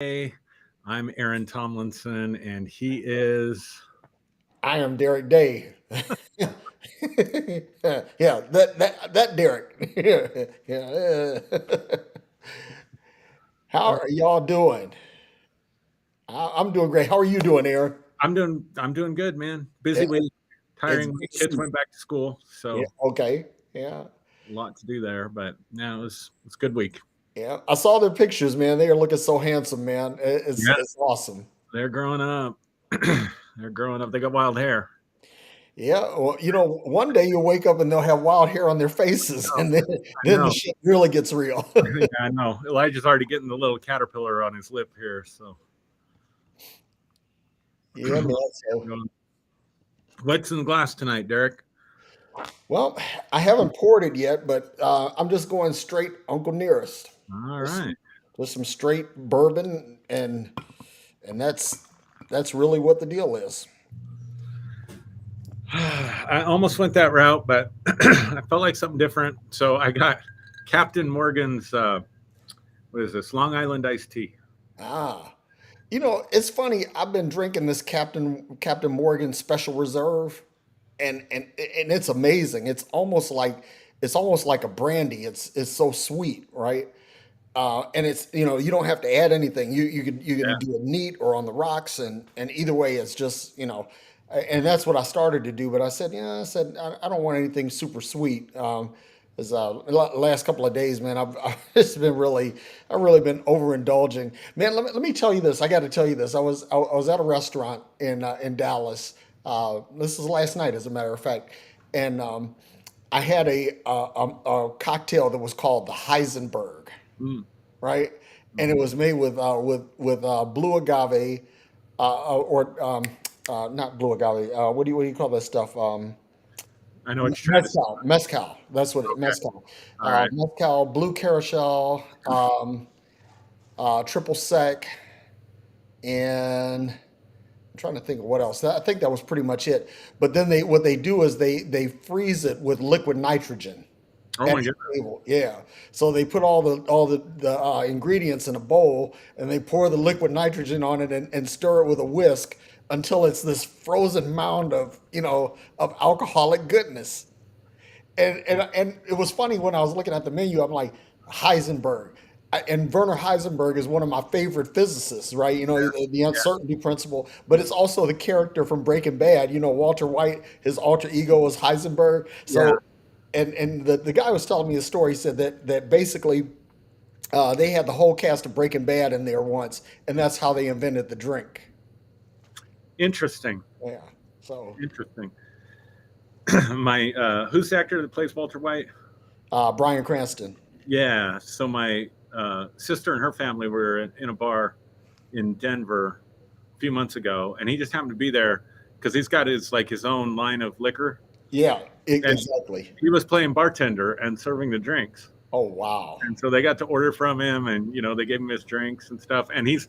Hey, I'm Aaron Tomlinson, and he is. I am Derrick Day. Yeah, that Derrick. Yeah. How Uh, are y'all doing? I'm doing great. How are you doing, Aaron? I'm doing good, man. Yeah, Busy week, it's tiring week. good to Kids see went back to school, you. so Yeah, okay. Yeah, a lot to do there. But yeah, it's a good week. yeah. I saw their pictures, man. They are looking so handsome, man. It's Yeah, it's awesome. they're growing up. They're growing up. They got wild hair. Yeah. Well, one day you'll wake up and they'll have wild hair on their faces, Oh, and then I then the know. shit really gets real. Yeah, I know. Elijah's already getting the little caterpillar on his lip here. So, Yeah, man. So. what's in the glass tonight, Derek? Well, I haven't poured it yet, but I'm just going straight Uncle Nearest. All With right. some, with some straight bourbon, and that's really what the deal is. I almost went that route, but I felt like something different. So I got Captain Morgan's, what is this, Long Island iced tea. Ah, it's funny. I've been drinking this Captain Morgan Special Reserve, and it's amazing. It's almost like a brandy. It's so sweet, right? And it's you don't have to add anything. You can Yeah. do it neat or on the rocks, and either way, it's just and that's what I started to do. But I don't want anything super sweet. As last couple of days, man, I've just I've really been overindulging. Man, let me tell you this. I got to tell you this. I was at a restaurant in Dallas. This was last night, as a matter of fact, and I had a cocktail that was called the Heisenberg, Mm, right? And it mhm. was made with blue agave, or not blue agave. What do you call that stuff? I know what you're trying to say. Mezcal. That's what Okay. mezcal. All right. Mezcal, blue carousel, triple sec, and I'm trying to think of what else. I think that was pretty much it. But then what they do is they freeze it with liquid nitrogen Oh, at my the goodness. table. Yeah. So they put all the ingredients in a bowl, and they pour the liquid nitrogen on it, and stir it with a whisk until it's this frozen mound of alcoholic goodness. And it was funny when I was looking at the menu. I'm like, Heisenberg. And Werner Heisenberg is one of my favorite physicists, right? The Yeah. uncertainty principle, but it's also the character from Breaking Bad. Walter White, his alter ego was Heisenberg. Yeah. So, and the guy was telling me a story. He said that basically they had the whole cast of Breaking Bad in there once, and that's how they invented the drink. Interesting. Yeah. So, Interesting. Who's the actor that plays Walter White? Bryan Cranston. Yeah. So my sister and her family were in a bar in Denver a few months ago, and he just happened to be there because he's got his own line of liquor, Yeah, and exactly. he was playing bartender and serving the drinks. Oh, wow. And so they got to order from him, and they gave him his drinks and stuff. And he's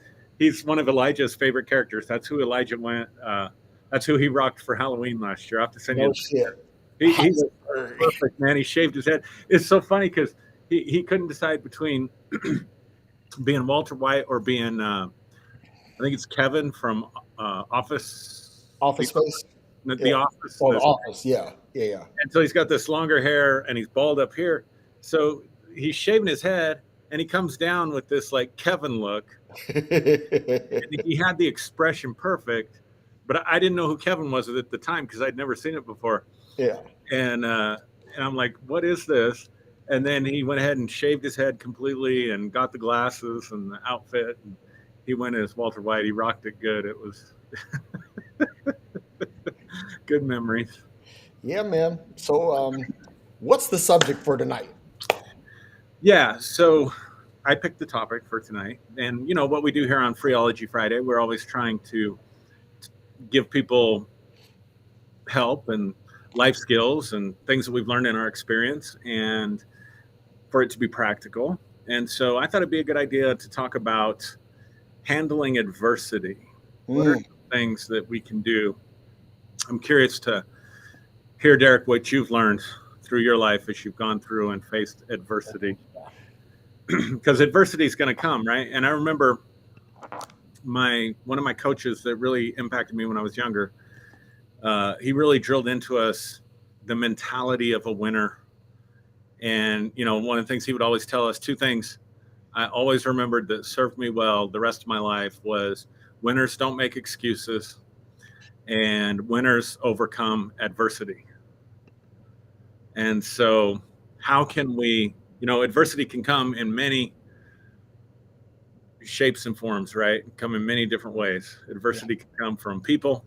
one of Elijah's favorite characters. That's who Elijah went. That's who he rocked for Halloween last year. I have to send you No the picture. shit. He's perfect, man. He shaved his head. It's so funny because he couldn't decide between being Walter White or being I think it's Kevin from Office. The Office Space? the Yeah. Office. Oh, The Office. Yeah. Yeah, And so he's got this longer hair and he's bald up here. So he's shaving his head and he comes down with this like Kevin look. yeah. And he had the expression perfect, but I didn't know who Kevin was at the time because I'd never seen it before. Yeah. And I'm like, what is this? And then he went ahead and shaved his head completely and got the glasses and the outfit. And he went as Walter White. He rocked it good. It was good memories. Yeah, man. So, what's the subject for tonight? Yeah. So I picked the topic for tonight. And you know what we do here on Freeology Friday, we're always trying to give people help and life skills and things that we've learned in our experience and for it to be practical. And so I thought it'd be a good idea to talk about handling adversity. What are Mm. some things that we can do? I'm curious to hear, Derek, what you've learned through your life as you've gone through and faced adversity. Because adversity is going to come, right? And I remember one of my coaches that really impacted me when I was younger, he really drilled into us the mentality of a winner. And one of the things he would always tell us, two things I always remembered that served me well the rest of my life was winners don't make excuses and winners overcome adversity. And so, how can we, adversity can come in many shapes and forms, right? Come in many different ways. Yeah. Adversity can come from people,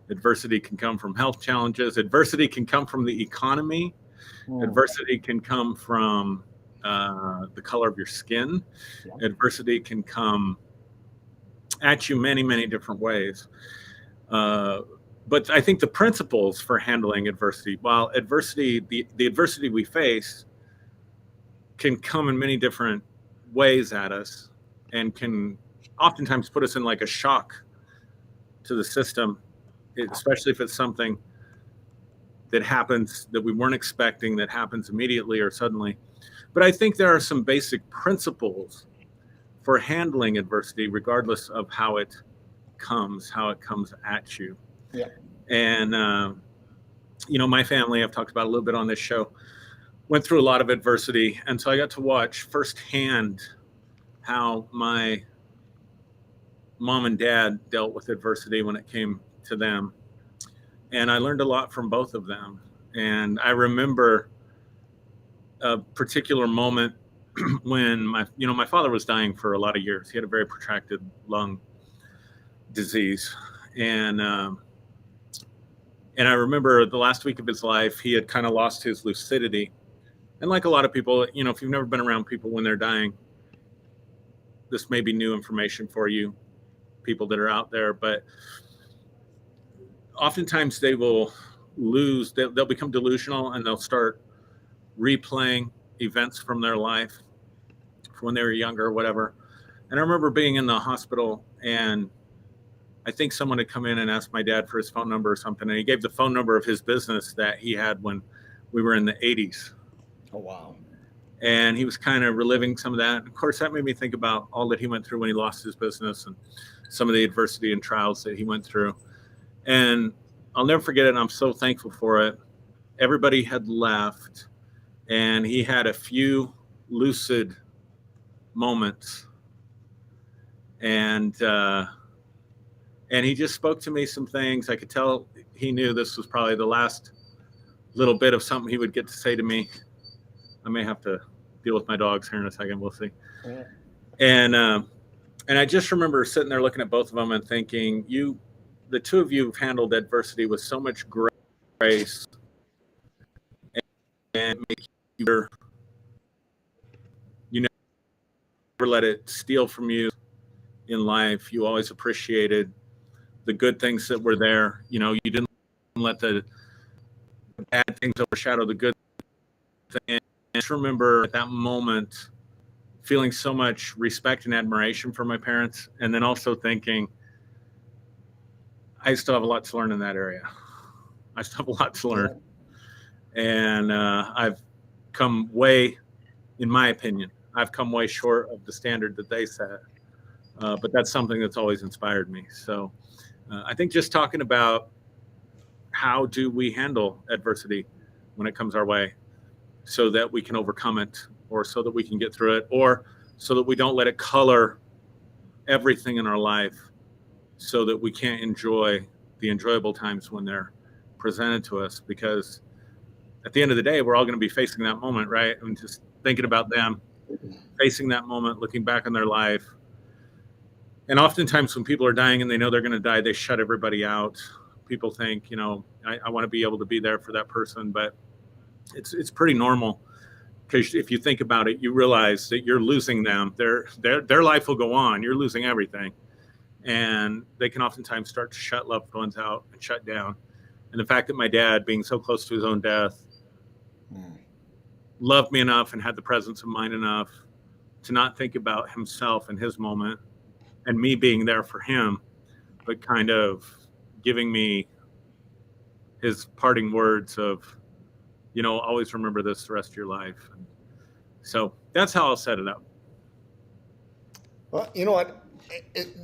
adversity can come from health challenges, adversity can come from the economy, Mm. adversity can come from the color of your skin, Yeah. adversity can come at you many, many different ways. Uh, but I think the principles for handling adversity, while adversity, the adversity we face can come in many different ways at us and can oftentimes put us in like a shock to the system, especially if it's something that happens that we weren't expecting, that happens immediately or suddenly. But I think there are some basic principles for handling adversity, regardless of how it comes at you. Yeah. And, my family, I've talked about a little bit on this show, went through a lot of adversity. And so I got to watch firsthand how my mom and dad dealt with adversity when it came to them. And I learned a lot from both of them. And I remember a particular moment when my father was dying for a lot of years. He had a very protracted lung disease. And I remember the last week of his life, he had kind of lost his lucidity. And like a lot of people, if you've never been around people when they're dying, this may be new information for you, people that are out there, but oftentimes they will they'll become delusional and they'll start replaying events from their life from when they were younger or whatever. And I remember being in the hospital, and I think someone had come in and asked my dad for his phone number or something, and he gave the phone number of his business that he had when we were in the 80s. Oh, wow. And he was kind of reliving some of that. Of course, that made me think about all that he went through when he lost his business and some of the adversity and trials that he went through. And I'll never forget it, and I'm so thankful for it. Everybody had left, and he had a few lucid moments. And he just spoke to me some things. I could tell he knew this was probably the last little bit of something he would get to say to me. I may have to deal with my dogs here in a second. We'll see. Yeah. And I just remember sitting there looking at both of them and thinking, the two of you have handled adversity with so much grace and make you never let it steal from you in life. You always appreciated the good things that were there. You didn't let the bad things overshadow the good things. I just remember at that moment feeling so much respect and admiration for my parents, and then also thinking, I still have a lot to learn in that area. I still have a lot to learn. Yeah. And I've come way, in my opinion, I've come way short of the standard that they set. But that's something that's always inspired me. So I think just talking about how do we handle adversity when it comes our way so that we can overcome it, or so that we can get through it, or so that we don't let it color everything in our life, so that we can't enjoy the enjoyable times when they're presented to us. Because at the end of the day, we're all going to be facing that moment, right? And just thinking about them facing that moment, looking back on their life. And oftentimes when people are dying and they know they're going to die, they shut everybody out. People think, I want to be able to be there for that person, but it's pretty normal, because if you think about it, you realize that you're losing them. Their life will go on. You're losing everything. And they can oftentimes start to shut loved ones out and shut down. And the fact that my dad, being so close to his own death, loved me enough and had the presence of mind enough to not think about himself and his moment and me being there for him, but kind of giving me his parting words of, always remember this the rest of your life. And so that's how I'll set it up. Well, you know what?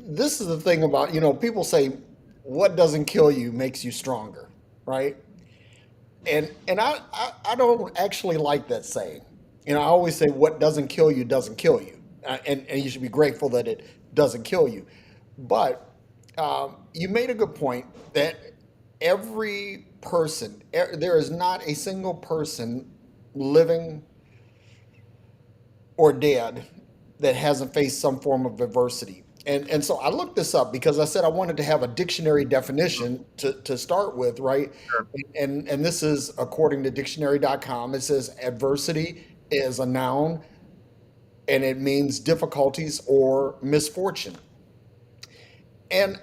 This is the thing about, people say what doesn't kill you makes you stronger, right? And I don't actually like that saying. I always say what doesn't kill you doesn't kill you, and you should be grateful that it doesn't kill you. But you made a good point that every person, there is not a single person living or dead that hasn't faced some form of adversity. And so I looked this up because I said I wanted to have a dictionary definition to start with, right? Sure. And this is according to dictionary.com. It says adversity is a noun and it means difficulties or misfortune. And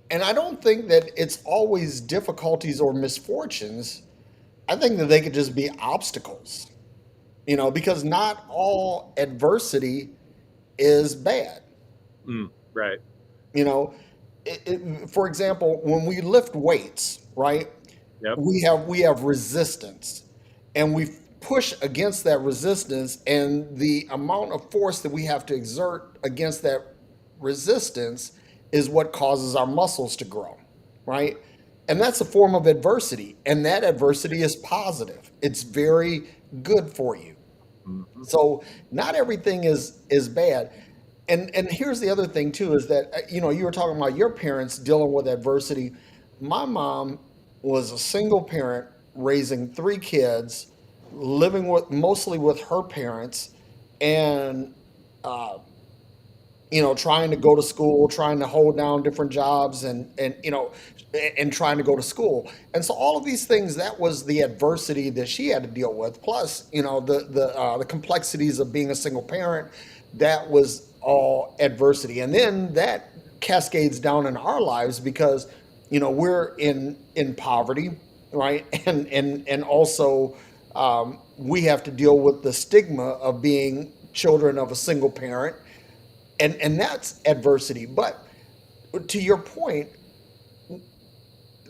and I don't think that it's always difficulties or misfortunes. I think that they could just be obstacles, because not all adversity is bad. Right. You know, for example, when we lift weights, right? Yep. We have resistance, and we push against that resistance, and the amount of force that we have to exert against that resistance is what causes our muscles to grow, right? And that's a form of adversity, and that adversity is positive. It's very good for you. Hmm. So not everything is bad. And here's the other thing too is that you were talking about your parents dealing with adversity. My mom was a single parent raising three kids, living with mostly with her parents, and uh, trying to go to school, trying to hold down different jobs, and trying to go to school. And so all of these things, that was the adversity that she had to deal with. Plus, the complexities of being a single parent, that was all adversity. And then that cascades down in our lives because, we're in poverty, right? And also we have to deal with the stigma of being children of a single parent, and that's adversity. But to your point,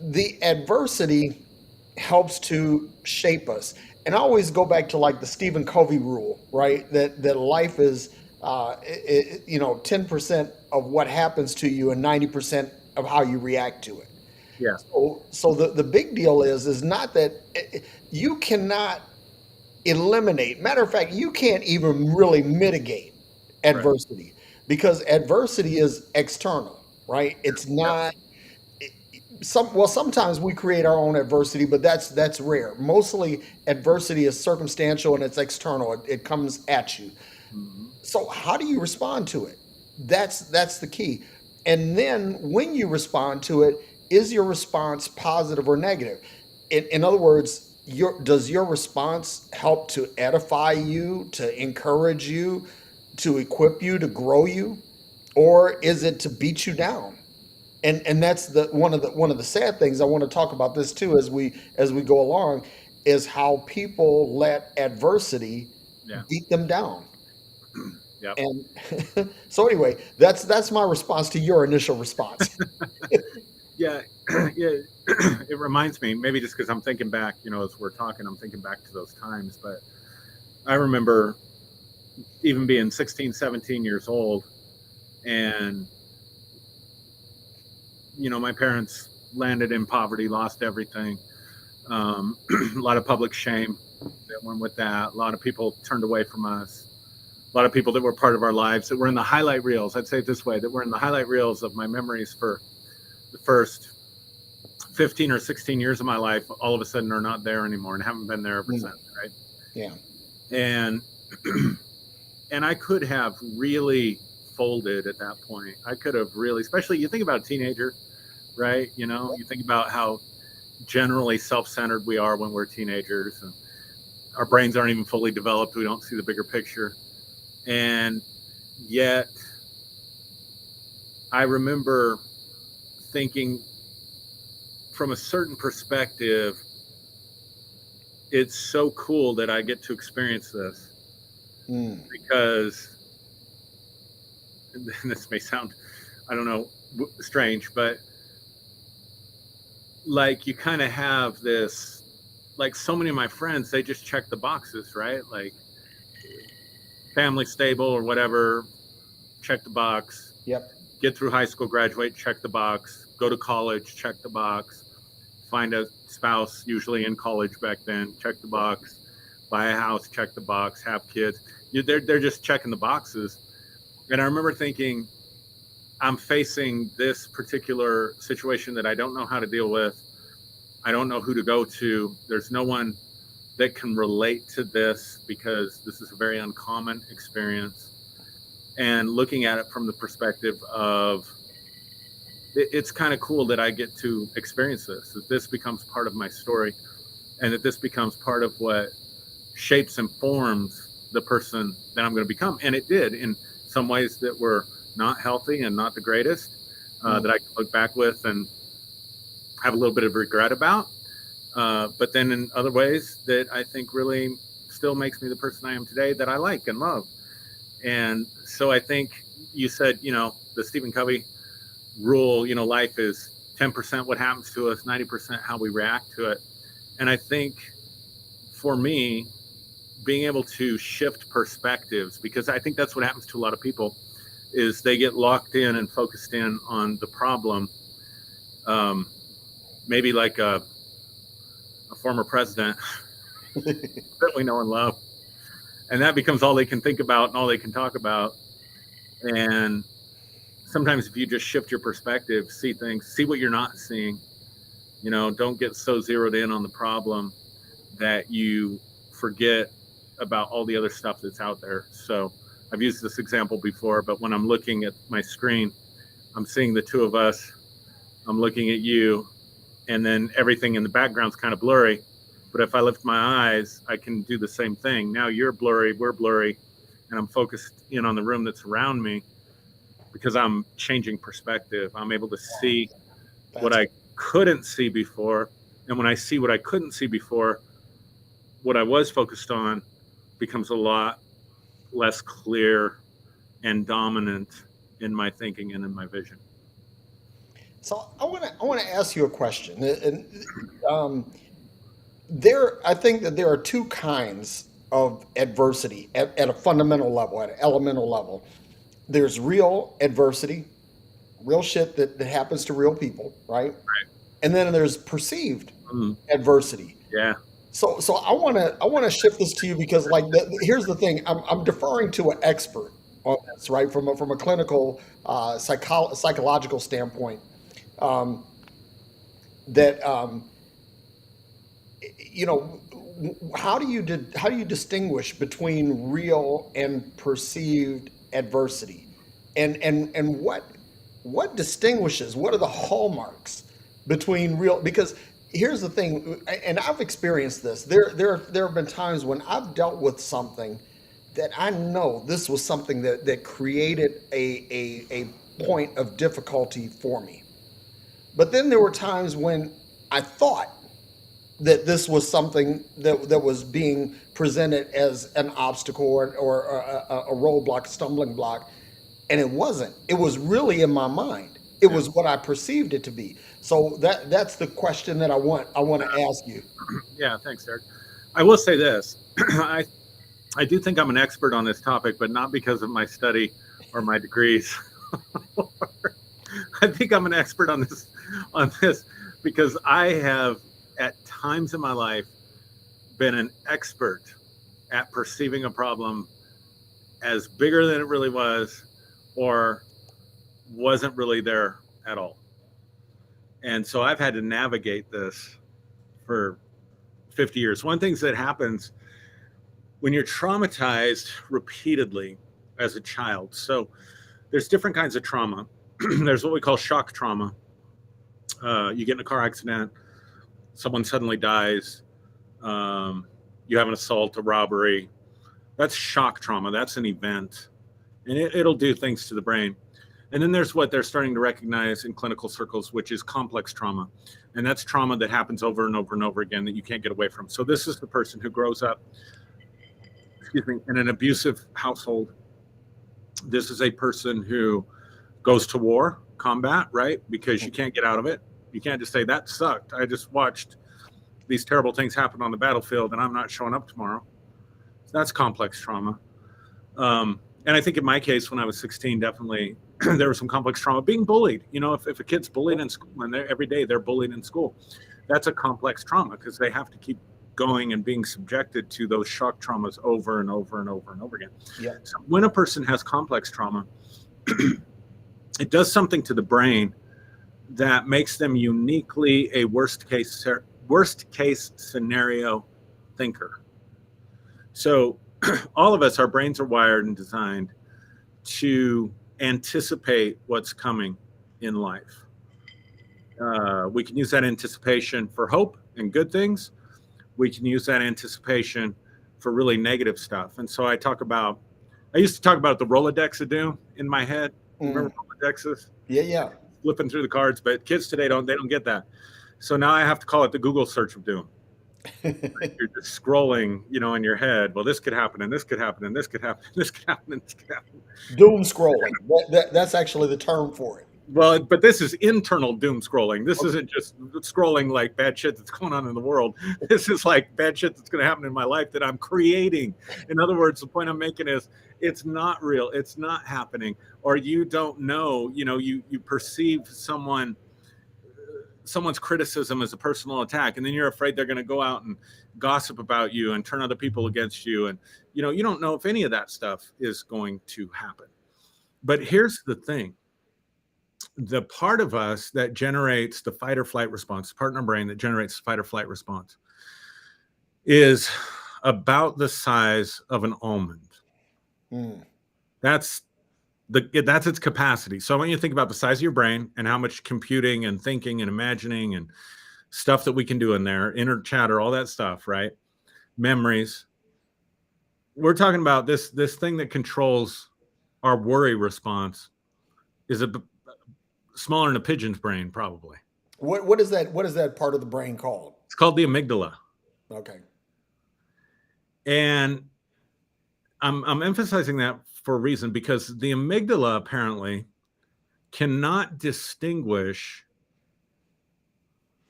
the adversity helps to shape us. And I always go back to like the Stephen Covey rule, right? That life is 10% of what happens to you and 90% of how you react to it. Yeah. So the big deal is not that you cannot eliminate. Matter of fact, you can't even really mitigate Right. adversity because adversity is external, right? It's Yep. not sometimes we create our own adversity, but that's rare. Mostly adversity is circumstantial and it's external. It comes at you. Hmm. So how do you respond to it? That's the key. And then when you respond to it, is your response positive or negative? In other words, does your response help to edify you, to encourage you, to equip you, to grow you, or is it to beat you down? And that's the one of the sad things. I want to talk about this too as we go along, is how people let adversity Yeah. beat them down. Yep. And so anyway, that's my response to your initial response. Yeah. Yeah. It reminds me, maybe just because I'm thinking back, as we're talking, I'm thinking back to those times. But I remember even being 16, 17 years old, and my parents landed in poverty, lost everything. A lot of public shame that went with that. A lot of people turned away from us. A lot of people that were part of our lives that were in the highlight reels. I'd say it this way: that were in the highlight reels of my memories for the first 15 or 16 years of my life. All of a sudden, are not there anymore and haven't been there ever Mm, since. Right. yeah. And and I could have really folded at that point. I could have really, especially you think about a teenager, right? You think about how generally self-centered we are when we're teenagers, and our brains aren't even fully developed. We don't see the bigger picture, and yet I remember thinking, from a certain perspective, it's so cool that I get to experience this Mm, because, and this may sound, I don't know, strange, but like you kind of have this, like so many of my friends, they just check the boxes, right? Like family stable or whatever, check the box. Yep. Get through high school, graduate, check the box. Go to college, check the box. Find a spouse, usually in college back then, check the box. Buy a house, check the box. Have kids. They're just checking the boxes. And I remember thinking, I'm facing this particular situation that I don't know how to deal with. I don't know who to go to. There's no one that can relate to this because this is a very uncommon experience. And looking at it from the perspective of, it's kind of cool that I get to experience this, that this becomes part of my story, and that this becomes part of what shapes and forms the person that I'm going to become. And it did in some ways that were not healthy and not the greatest, that I can look back with and have a little bit of regret about. But then in other ways that I think really still makes me the person I am today, that I like and love. And so I think you said, the Stephen Covey rule, life is 10% what happens to us, 90% how we react to it. And I think for me, being able to shift perspectives, because I think that's what happens to a lot of people, is they get locked in and focused in on the problem. Maybe like a former president that we know and love. And that becomes all they can think about and all they can talk about. And sometimes if you just shift your perspective, see things, see what you're not seeing, don't get so zeroed in on the problem that you forget about all the other stuff that's out there. So I've used this example before, but when I'm looking at my screen, I'm seeing the two of us, I'm looking at you, and then everything in the background's kind of blurry. But if I lift my eyes, I can do the same thing. Now you're blurry, we're blurry, and I'm focused in on the room that's around me because I'm changing perspective. I'm able to see what I couldn't see before. And when I see what I couldn't see before, what I was focused on becomes a lot less clear and dominant in my thinking and in my vision. So I want to ask you a question. And I think that there are two kinds of adversity at a fundamental level, at an elemental level. There's real adversity, real shit that happens to real people, right? Right. And then there's perceived Mm. adversity. Yeah. So I want to shift this to you because here's the thing. I'm deferring to an expert on this, right? From a clinical psychological standpoint. Um, that you know how do you distinguish between real and perceived adversity, and what distinguishes, what are the hallmarks between real, because here's the thing, and I've experienced this. There have been times when I've dealt with something that I know this was something that created a point of difficulty for me. But then there were times when I thought that this was something that was being presented as an obstacle or a roadblock, a stumbling block, and it wasn't. It was really in my mind. It Yeah. was what I perceived it to be. So that's the question that I want to ask you. Yeah. Thanks, Derrick. I will say this. I do think I'm an expert on this topic, but not because of my study or my degrees. I think I'm an expert on this because I have at times in my life been an expert at perceiving a problem as bigger than it really was or wasn't really there at all. And so I've had to navigate this for 50 years. One thing that happens when you're traumatized repeatedly as a child. So there's different kinds of trauma. There's what we call shock trauma. You get in a car accident, someone suddenly dies, you have an assault, a robbery. That's shock trauma. That's an event, and it'll do things to the brain. And then there's what they're starting to recognize in clinical circles, which is complex trauma. And that's trauma that happens over and over and over again that you can't get away from. So this is the person who grows up, in an abusive household. This is a person who goes to war, combat, right? Because you can't get out of it. You can't just say, that sucked. I just watched these terrible things happen on the battlefield and I'm not showing up tomorrow. So that's complex trauma. And I think in my case, when I was 16, definitely There was some complex trauma. Being bullied, if a kid's bullied in school and every day they're bullied in school, that's a complex trauma because they have to keep going and being subjected to those shock traumas over and over and over and over again. Yeah. So when a person has complex trauma, it does something to the brain that makes them uniquely a worst case scenario thinker. So all of us, our brains are wired and designed to anticipate what's coming in life. We can use that anticipation for hope and good things. We can use that anticipation for really negative stuff. And so I used to talk about the Rolodex of doom in my head. Remember Rolodexes? Yeah. Flipping through the cards, but kids today don't get that. So now I have to call it the Google search of doom. You're just scrolling, in your head. Well, this could happen, and this could happen, and this could happen, and this could happen, and this could happen. Doom scrolling. That's actually the term for it. Well, but this is internal doom scrolling. This isn't just scrolling like bad shit that's going on in the world. This is like bad shit that's going to happen in my life that I'm creating. In other words, the point I'm making is it's not real. It's not happening. Or you don't know, you perceive someone's criticism as a personal attack, and then you're afraid they're going to go out and gossip about you and turn other people against you. And, you don't know if any of that stuff is going to happen. But here's the thing. The part of us that generates the fight or flight response, the part in our brain that generates the fight or flight response, is about the size of an almond. That's its capacity. So I want you to think about the size of your brain and how much computing and thinking and imagining and stuff that we can do in there, inner chatter, all that stuff, right? Memories. We're talking about this thing that controls our worry response is smaller than a pigeon's brain, probably. What is that part of the brain called? It's called the amygdala. Okay. And I'm emphasizing that for a reason, because the amygdala apparently cannot distinguish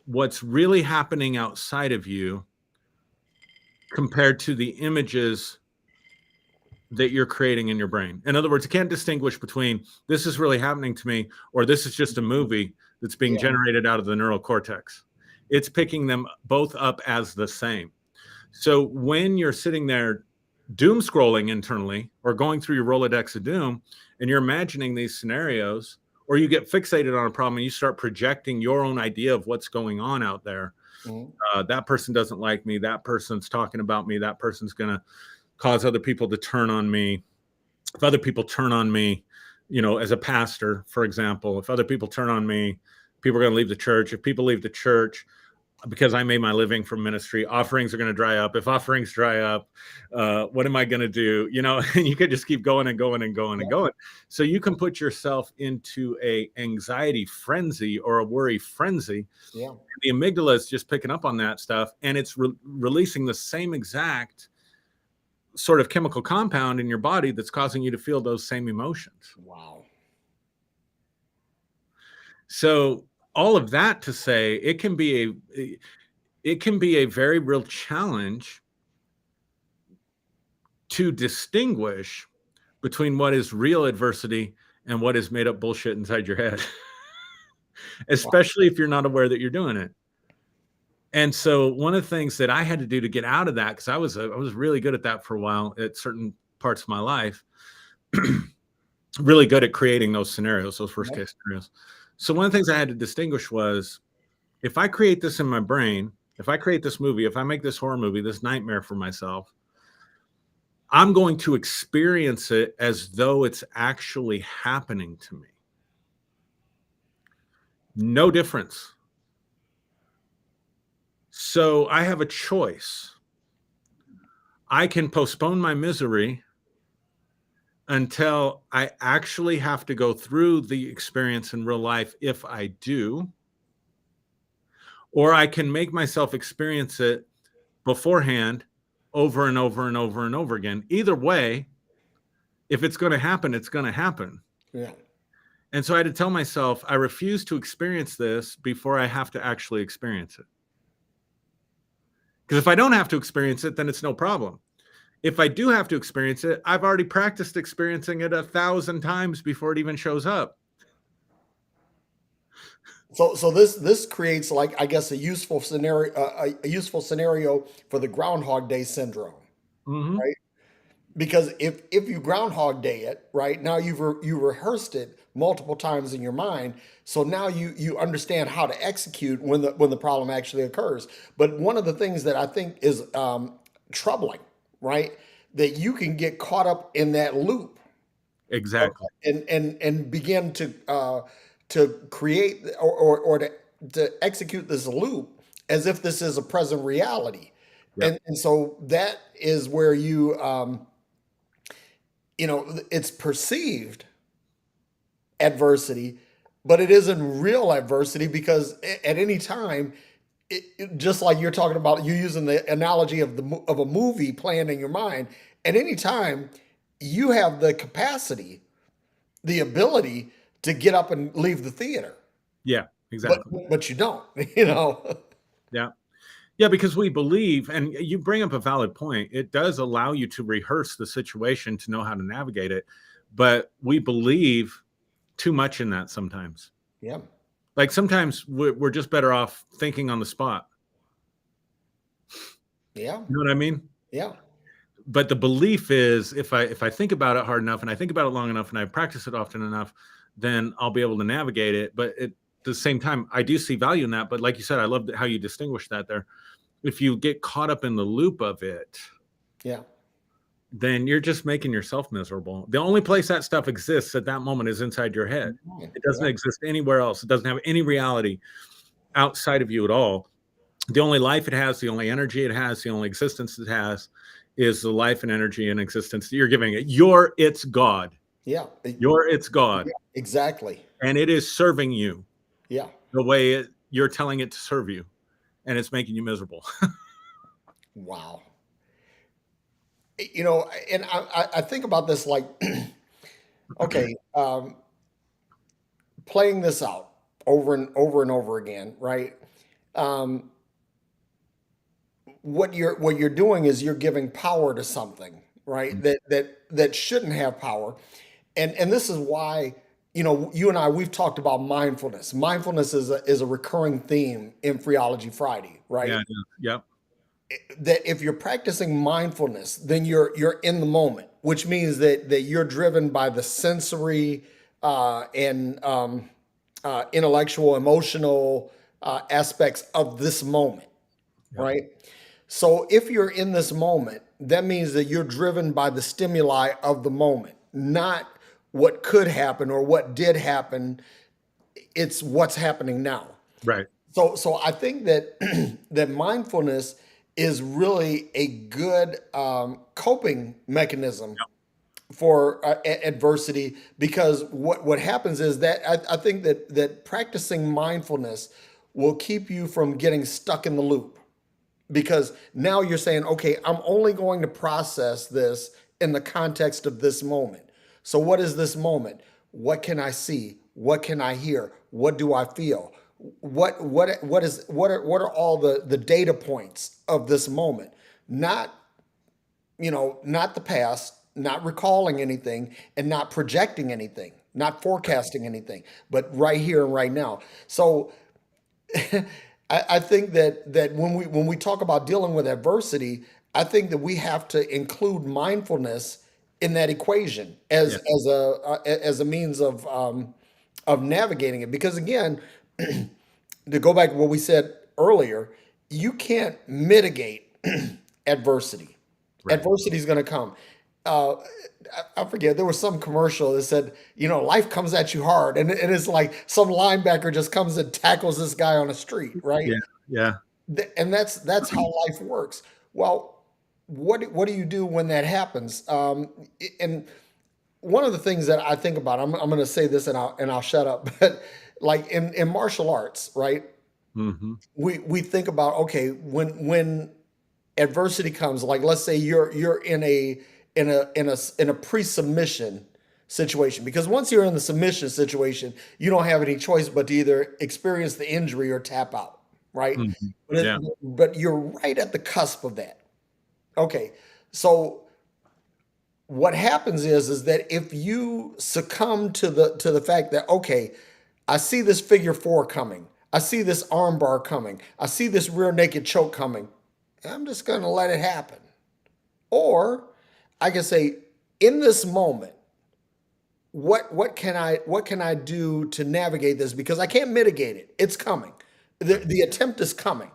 what's really happening outside of you compared to the images that you're creating in your brain. In other words, it can't distinguish between this is really happening to me or this is just a movie that's being generated out of the neural cortex. It's picking them both up as the same. So when you're sitting there doom scrolling internally or going through your Rolodex of doom and you're imagining these scenarios, or you get fixated on a problem and you start projecting your own idea of what's going on out there. That person doesn't like me. That person's talking about me. That person's going to cause other people to turn on me. If other people turn on me, as a pastor, for example, if other people turn on me, people are going to leave the church. If people leave the church, because I made my living from ministry, offerings are going to dry up. If offerings dry up, what am I going to do? And you could just keep going and going and going and going. So you can put yourself into a anxiety frenzy or a worry frenzy. Yeah. The amygdala is just picking up on that stuff, and it's releasing the same exact sort of chemical compound in your body that's causing you to feel those same emotions. Wow. So all of that to say, it can be a very real challenge to distinguish between what is real adversity and what is made up bullshit inside your head, especially if you're not aware that you're doing it. And so one of the things that I had to do to get out of that, because I was really good at that for a while at certain parts of my life, really good at creating those scenarios, those worst case scenarios. So one of the things I had to distinguish was, if I create this in my brain, if I create this movie, if I make this horror movie, this nightmare for myself, I'm going to experience it as though it's actually happening to me. No difference. So I have a choice. I can postpone my misery until I actually have to go through the experience in real life if I do, or I can make myself experience it beforehand over and over and over and over again. Either way, if it's going to happen, it's going to happen. Yeah. And so I had to tell myself, I refuse to experience this before I have to actually experience it. Because if I don't have to experience it, then it's no problem. if I do have to experience it, I've already practiced experiencing it 1,000 times before it even shows up. So this creates, like, I guess, a useful scenario, a useful scenario for the Groundhog Day syndrome, Hmm. right? Because if you Groundhog Day it, right, now you rehearsed it multiple times in your mind, so now you understand how to execute when the problem actually occurs. But one of the things that I think is troubling, right, that you can get caught up in that loop Exactly. and begin to create or to execute this loop as if this is a present reality. Yep. And so that is where it's perceived adversity, but it isn't real adversity, because at any time, just like you're talking about, you're using the analogy of of a movie playing in your mind. At any time, you have the capacity, the ability to get up and leave the theater, Yeah. but Exactly. but you don't. You know. Yeah. Yeah, because we believe, and you bring up a valid point, it does allow you to rehearse the situation to know how to navigate it. But we believe too much in that sometimes. Yeah. Like sometimes we're just better off thinking on the spot. Yeah. You know what I mean? Yeah. But the belief is if I think about it hard enough and I think about it long enough and I practice it often enough, then I'll be able to navigate it. But at the same time, I do see value in that. But like you said, I love how you distinguish that there. If you get caught up in the loop of it, Yeah. then you're just making yourself miserable. The only place that stuff exists at that moment is inside your head. It doesn't Yeah. exist anywhere else. It doesn't have any reality outside of you at all. The only life it has, the only energy it has, the only existence it has is the life and energy and existence that you're giving it. You're its God. Yeah. You're its God. Exactly. And it is serving you Yeah. the way you're telling it to serve you. And it's making you miserable. Wow. And I think about this like, okay, playing this out over and over and over again, right? Um, what you're doing is you're giving power to something, right? That shouldn't have power. And this is why, you and I, we've talked about mindfulness. Mindfulness is a recurring theme in Phreology Friday, right? Yeah. Yep. That if you're practicing mindfulness, then you're in the moment, which means that you're driven by the sensory and intellectual, emotional aspects of this moment, Yep. right? So if you're in this moment, that means that you're driven by the stimuli of the moment, not what could happen or what did happen. It's what's happening now. Right. So I think that that mindfulness is really a good coping mechanism for adversity, because what happens is that I think that practicing mindfulness will keep you from getting stuck in the loop, because now you're saying, okay, I'm only going to process this in the context of this moment. So what is this moment? What can I see? What can I hear? What do I feel? What are all the data points of this moment? Not, not the past, not recalling anything, and not projecting anything, not forecasting anything, but right here and right now. So I think that when we talk about dealing with adversity, I think that we have to include mindfulness in that equation Yeah. as a means of navigating it. Because again, to go back to what we said earlier, you can't mitigate adversity. Right. Adversity is going to come. Uh, I forget. There was some commercial that said, life comes at you hard, and it's like some linebacker just comes and tackles this guy on the street, right? Yeah. Yeah. And that's how life works. Well, what do you do when that happens? And one of the things that I think about, I'm going to say this and I'll shut up, but like in martial arts, right? Hmm. We think about, okay, when adversity comes, like let's say you're in a pre-submission situation, because once you're in the submission situation, you don't have any choice but to either experience the injury or tap out, right? Hmm. But Yeah. but you're right at the cusp of that. Okay, so what happens is that if you succumb to the fact that, okay, I see this figure four coming, I see this arm bar coming, I see this rear naked choke coming, I'm just going to let it happen. Or I can say, in this moment, what can I do to navigate this, because I can't mitigate it. It's coming. Right. The attempt is coming.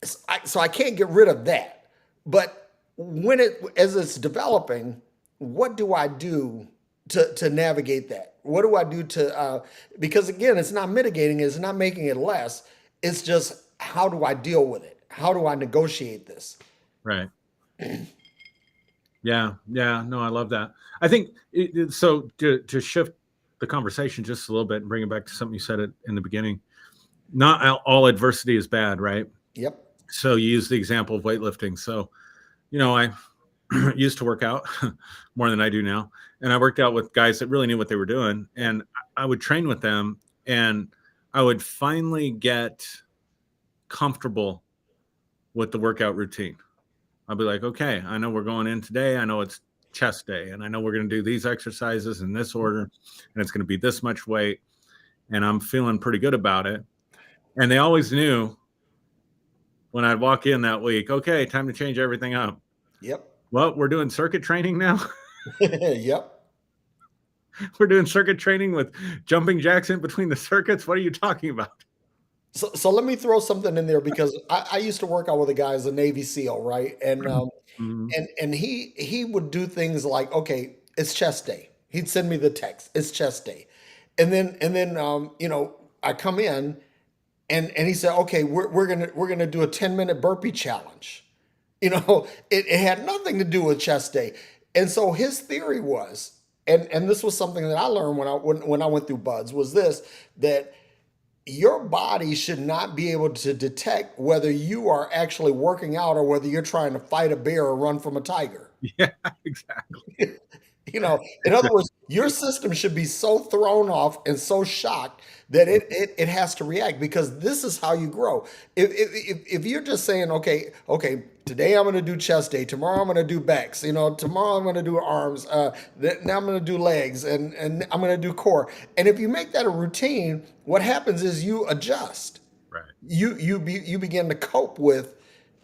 So I can't get rid of that. But when it as it's developing, what do I do to navigate that? What do I do to because again, it's not mitigating it, it's not making it less. It's just, how do I deal with it? How do I negotiate this? Right. Yeah. Yeah. No, I love that. I think so. To shift the conversation just a little bit and bring it back to something you said in the beginning, not all adversity is bad, right? Yep. So you use the example of weightlifting. So, I used to work out more than I do now. And I worked out with guys that really knew what they were doing. And I would train with them, and I would finally get comfortable with the workout routine. I'll be like, okay, I know we're going in today. I know it's chest day, and I know we're going to do these exercises in this order, and it's going to be this much weight. And I'm feeling pretty good about it. And they always knew when I'd walk in that week, okay, time to change everything up. Yep. Well, we're doing circuit training now. Yep. We're doing circuit training with jumping jacks in between the circuits. What are you talking about? So let me throw something in there, because I used to work out with a guy as a Navy SEAL, right? Mhm. And he would do things like, okay, it's chest day. He'd send me the text, it's chest day, and then I come in, and he said, okay, we're gonna do a 10-minute burpee challenge. It had nothing to do with chest day. And so his theory was, and this was something that I learned when I went through Buds, was this, that your body should not be able to detect whether you are actually working out or whether you're trying to fight a bear or run from a tiger. Yeah, exactly. In other words, your system should be so thrown off and so shocked that it has to react, because this is how you grow. If you're just saying, okay, today I'm going to do chest day, tomorrow I'm going to do backs, tomorrow I'm going to do arms, now I'm going to do legs, and I'm going to do core. And if you make that a routine, what happens is you adjust. Right. You begin to cope with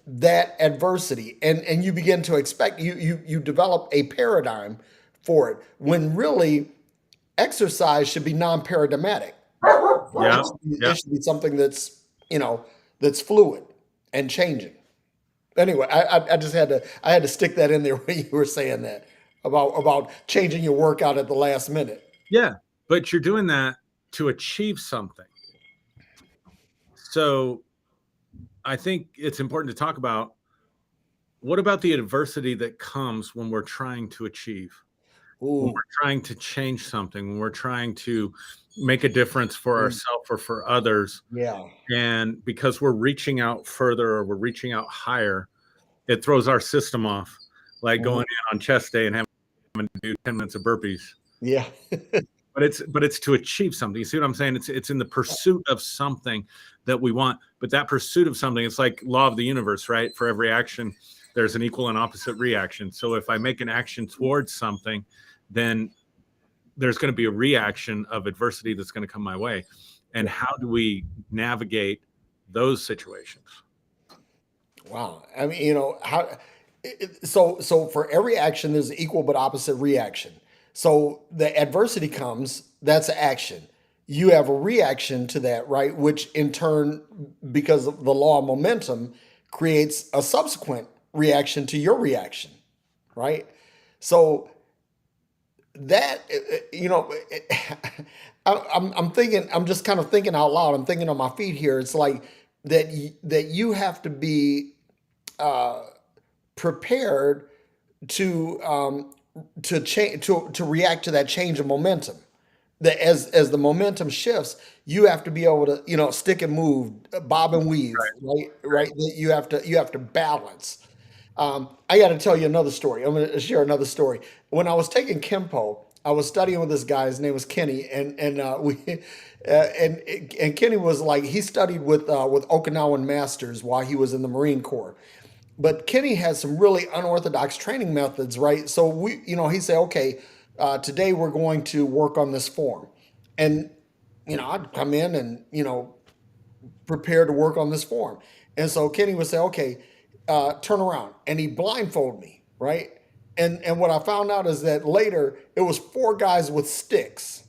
that adversity, and you begin to expect, you develop a paradigm for it, when really exercise should be non-paradigmatic. Yeah. Yeah. It should be something that's fluid and changing. Anyway, I just had to stick that in there when you were saying that about changing your workout at the last minute. Yeah. But you're doing that to achieve something. So I think it's important to talk about, what about the adversity that comes when we're trying to achieve, when Ooh. we're trying to change something, when we're trying to make a difference for Mm. ourselves or for others. Yeah. And because we're reaching out further or we're reaching out higher, it throws our system off, like Mhm. going in on chest day and having to do 10 minutes of burpees. Yeah. But it's to achieve something. You see what I'm saying? It's in the pursuit of something that we want. But that pursuit of something, it's like law of the universe, right? For every action, there's an equal and opposite reaction. So if I make an action towards something, then there's going to be a reaction of adversity that's going to come my way. And how do we navigate those situations? Wow. I mean, how so for every action there's an equal but opposite reaction. So the adversity comes, that's action. You have a reaction to that, right? Which in turn, because of the law of momentum, creates a subsequent reaction to your reaction, right? So that I'm thinking, I'm just kind of thinking out loud, I'm thinking on my feet here. It's like that you have to be prepared to change, to react to that change of momentum. That as the momentum shifts, you have to be able to stick and move, bob and weave, right? Right. That you have to balance. I got to tell you another story. I'm going to share another story. When I was taking Kempo, I was studying with this guy. His name was Kenny, and we and Kenny was like, he studied with Okinawan masters while he was in the Marine Corps. but Kenny has some really unorthodox training methods, right? So he said, okay, today we're going to work on this form, and I'd come in and prepare to work on this form, and so Kenny would say, okay, turn around, and he blindfold me, right? And what I found out is that later it was four guys with sticks,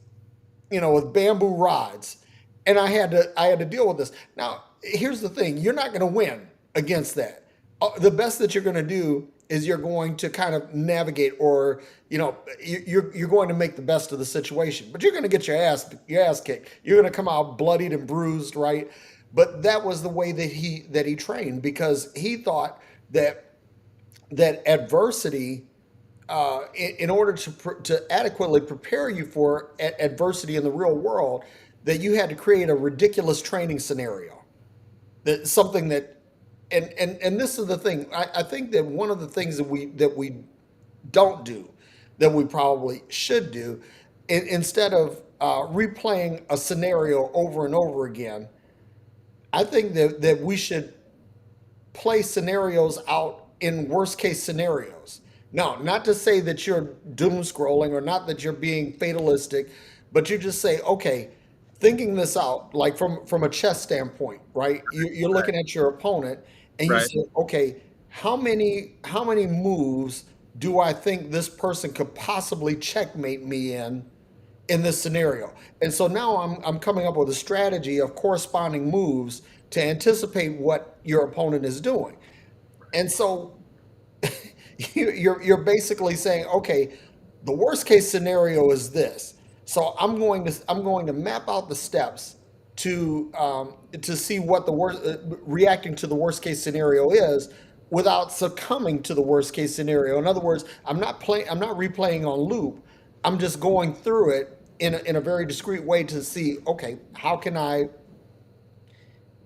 with bamboo rods, and I had to deal with this. Now, here's the thing: you're not going to win against that. The best that you're going to do is you're going to kind of navigate, or you're going to make the best of the situation. But you're going to get your ass kicked. You're going to come out bloodied and bruised, right? But that was the way that he trained, because he thought that adversity, in order to adequately prepare you for adversity in the real world, that you had to create a ridiculous training scenario, that something that, and this is the thing. I think that one of the things that we don't do, that we probably should do, instead of replaying a scenario over and over again, I think that we should play scenarios out in worst case scenarios. Now, not to say that you're doom scrolling, or not that you're being fatalistic, but you just say, okay, thinking this out, like from a chess standpoint, right? You're looking at your opponent, and you Right. say, okay, how many moves do I think this person could possibly checkmate me in this scenario? And so now I'm coming up with a strategy of corresponding moves to anticipate what your opponent is doing. And so you're basically saying, okay, the worst case scenario is this. So I'm going to map out the steps to see what the worst reacting to the worst case scenario is, without succumbing to the worst case scenario. In other words, I'm not replaying on loop. I'm just going through it in a very discreet way to see, okay, how can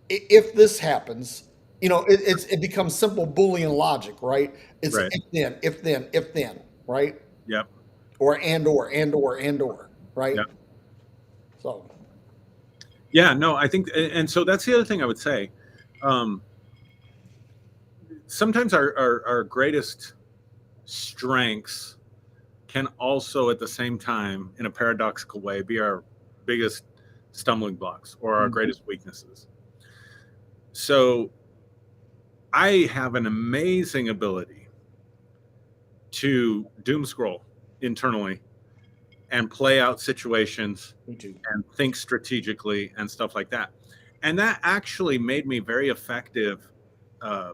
if this happens, it becomes simple Boolean logic, right? It's Right. if then, right? Yep. Or and or, right? Yep. So, Yeah. No, I think, and so that's the other thing I would say. Um, Sometimes our greatest strengths can also, at the same time, in a paradoxical way, be our biggest stumbling blocks or our mhm, greatest weaknesses. So I have an amazing ability to doom scroll internally and play out situations me too. and think strategically and stuff like that. And that actually made me very effective uh,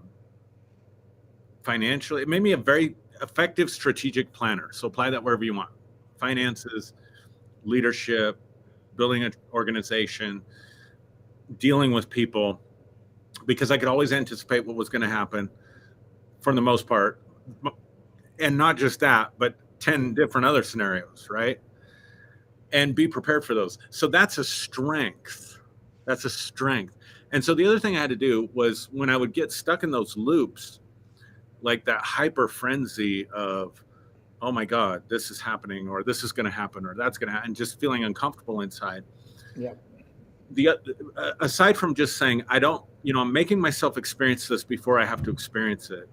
financially. It made me a very effective strategic planner. So apply that wherever you want: finances, leadership, building an organization, dealing with people, because I could always anticipate what was going to happen for the most part. And not just that, but 10 different other scenarios, right? And be prepared for those. So that's a strength. That's a strength. And so the other thing I had to do was, when I would get stuck in those loops, like that hyper frenzy of, oh my God, this is happening, or this is going to happen, or that's going to happen, and just feeling uncomfortable inside. Yeah. The Aside from just saying, I don't, I'm making myself experience this before I have to experience it,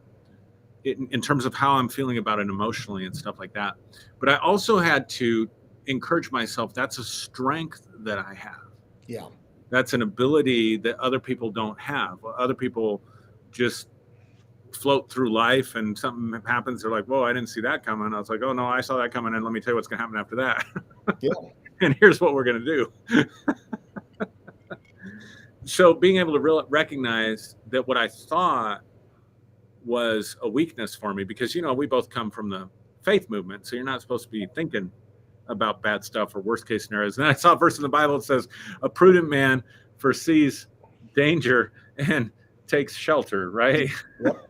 in terms of how I'm feeling about it emotionally and stuff like that. But I also had to encourage myself, that's a strength that I have. Yeah. That's an ability that other people don't have. Other people just float through life, and something happens, they're like, whoa, I didn't see that coming. I was like, oh no, I saw that coming, and let me tell you what's going to happen after that. Yeah. And here's what we're going to do. So being able to recognize that what I thought was a weakness for me, because we both come from the faith movement, so you're not supposed to be thinking about bad stuff or worst case scenarios. And I saw a verse in the Bible that says, a prudent man foresees danger and takes shelter, right? Yep.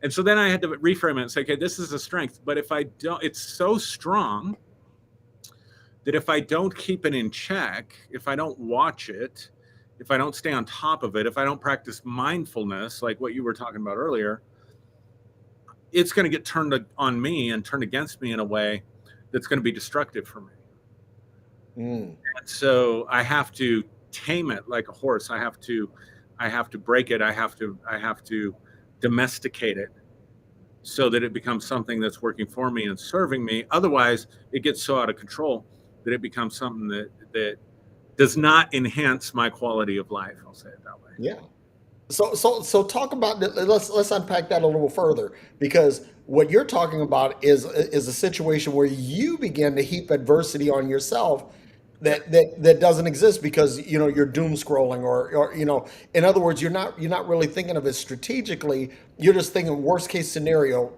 And so then I had to reframe it and say, okay, this is a strength, but if I don't, it's so strong that if I don't keep it in check, if I don't watch it, if I don't stay on top of it, if I don't practice mindfulness, like what you were talking about earlier, it's going to get turned on me and turned against me in a way that's going to be destructive for me. Mm. And so I have to tame it like a horse. I have to break it. I have to domesticate it so that it becomes something that's working for me and serving me. Otherwise, it gets so out of control that it becomes something that does not enhance my quality of life. I'll say it that way. Yeah. So talk about that. Let's unpack that a little further, because what you're talking about is a situation where you begin to heap adversity on yourself Yeah. that doesn't exist because you're doom scrolling, or in other words, you're not really thinking of it strategically. You're just thinking worst case scenario,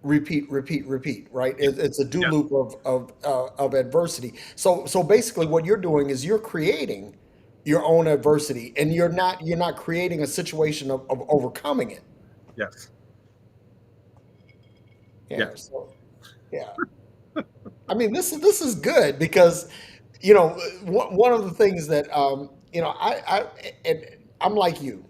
repeat, repeat, repeat, right? It's a do Yeah. loop of adversity. So basically, what you're doing is you're creating your own adversity, and you're not creating a situation of overcoming it. Yes. Yeah. Yes. So yeah, I mean, this is good because you know one of the things that and I'm like you.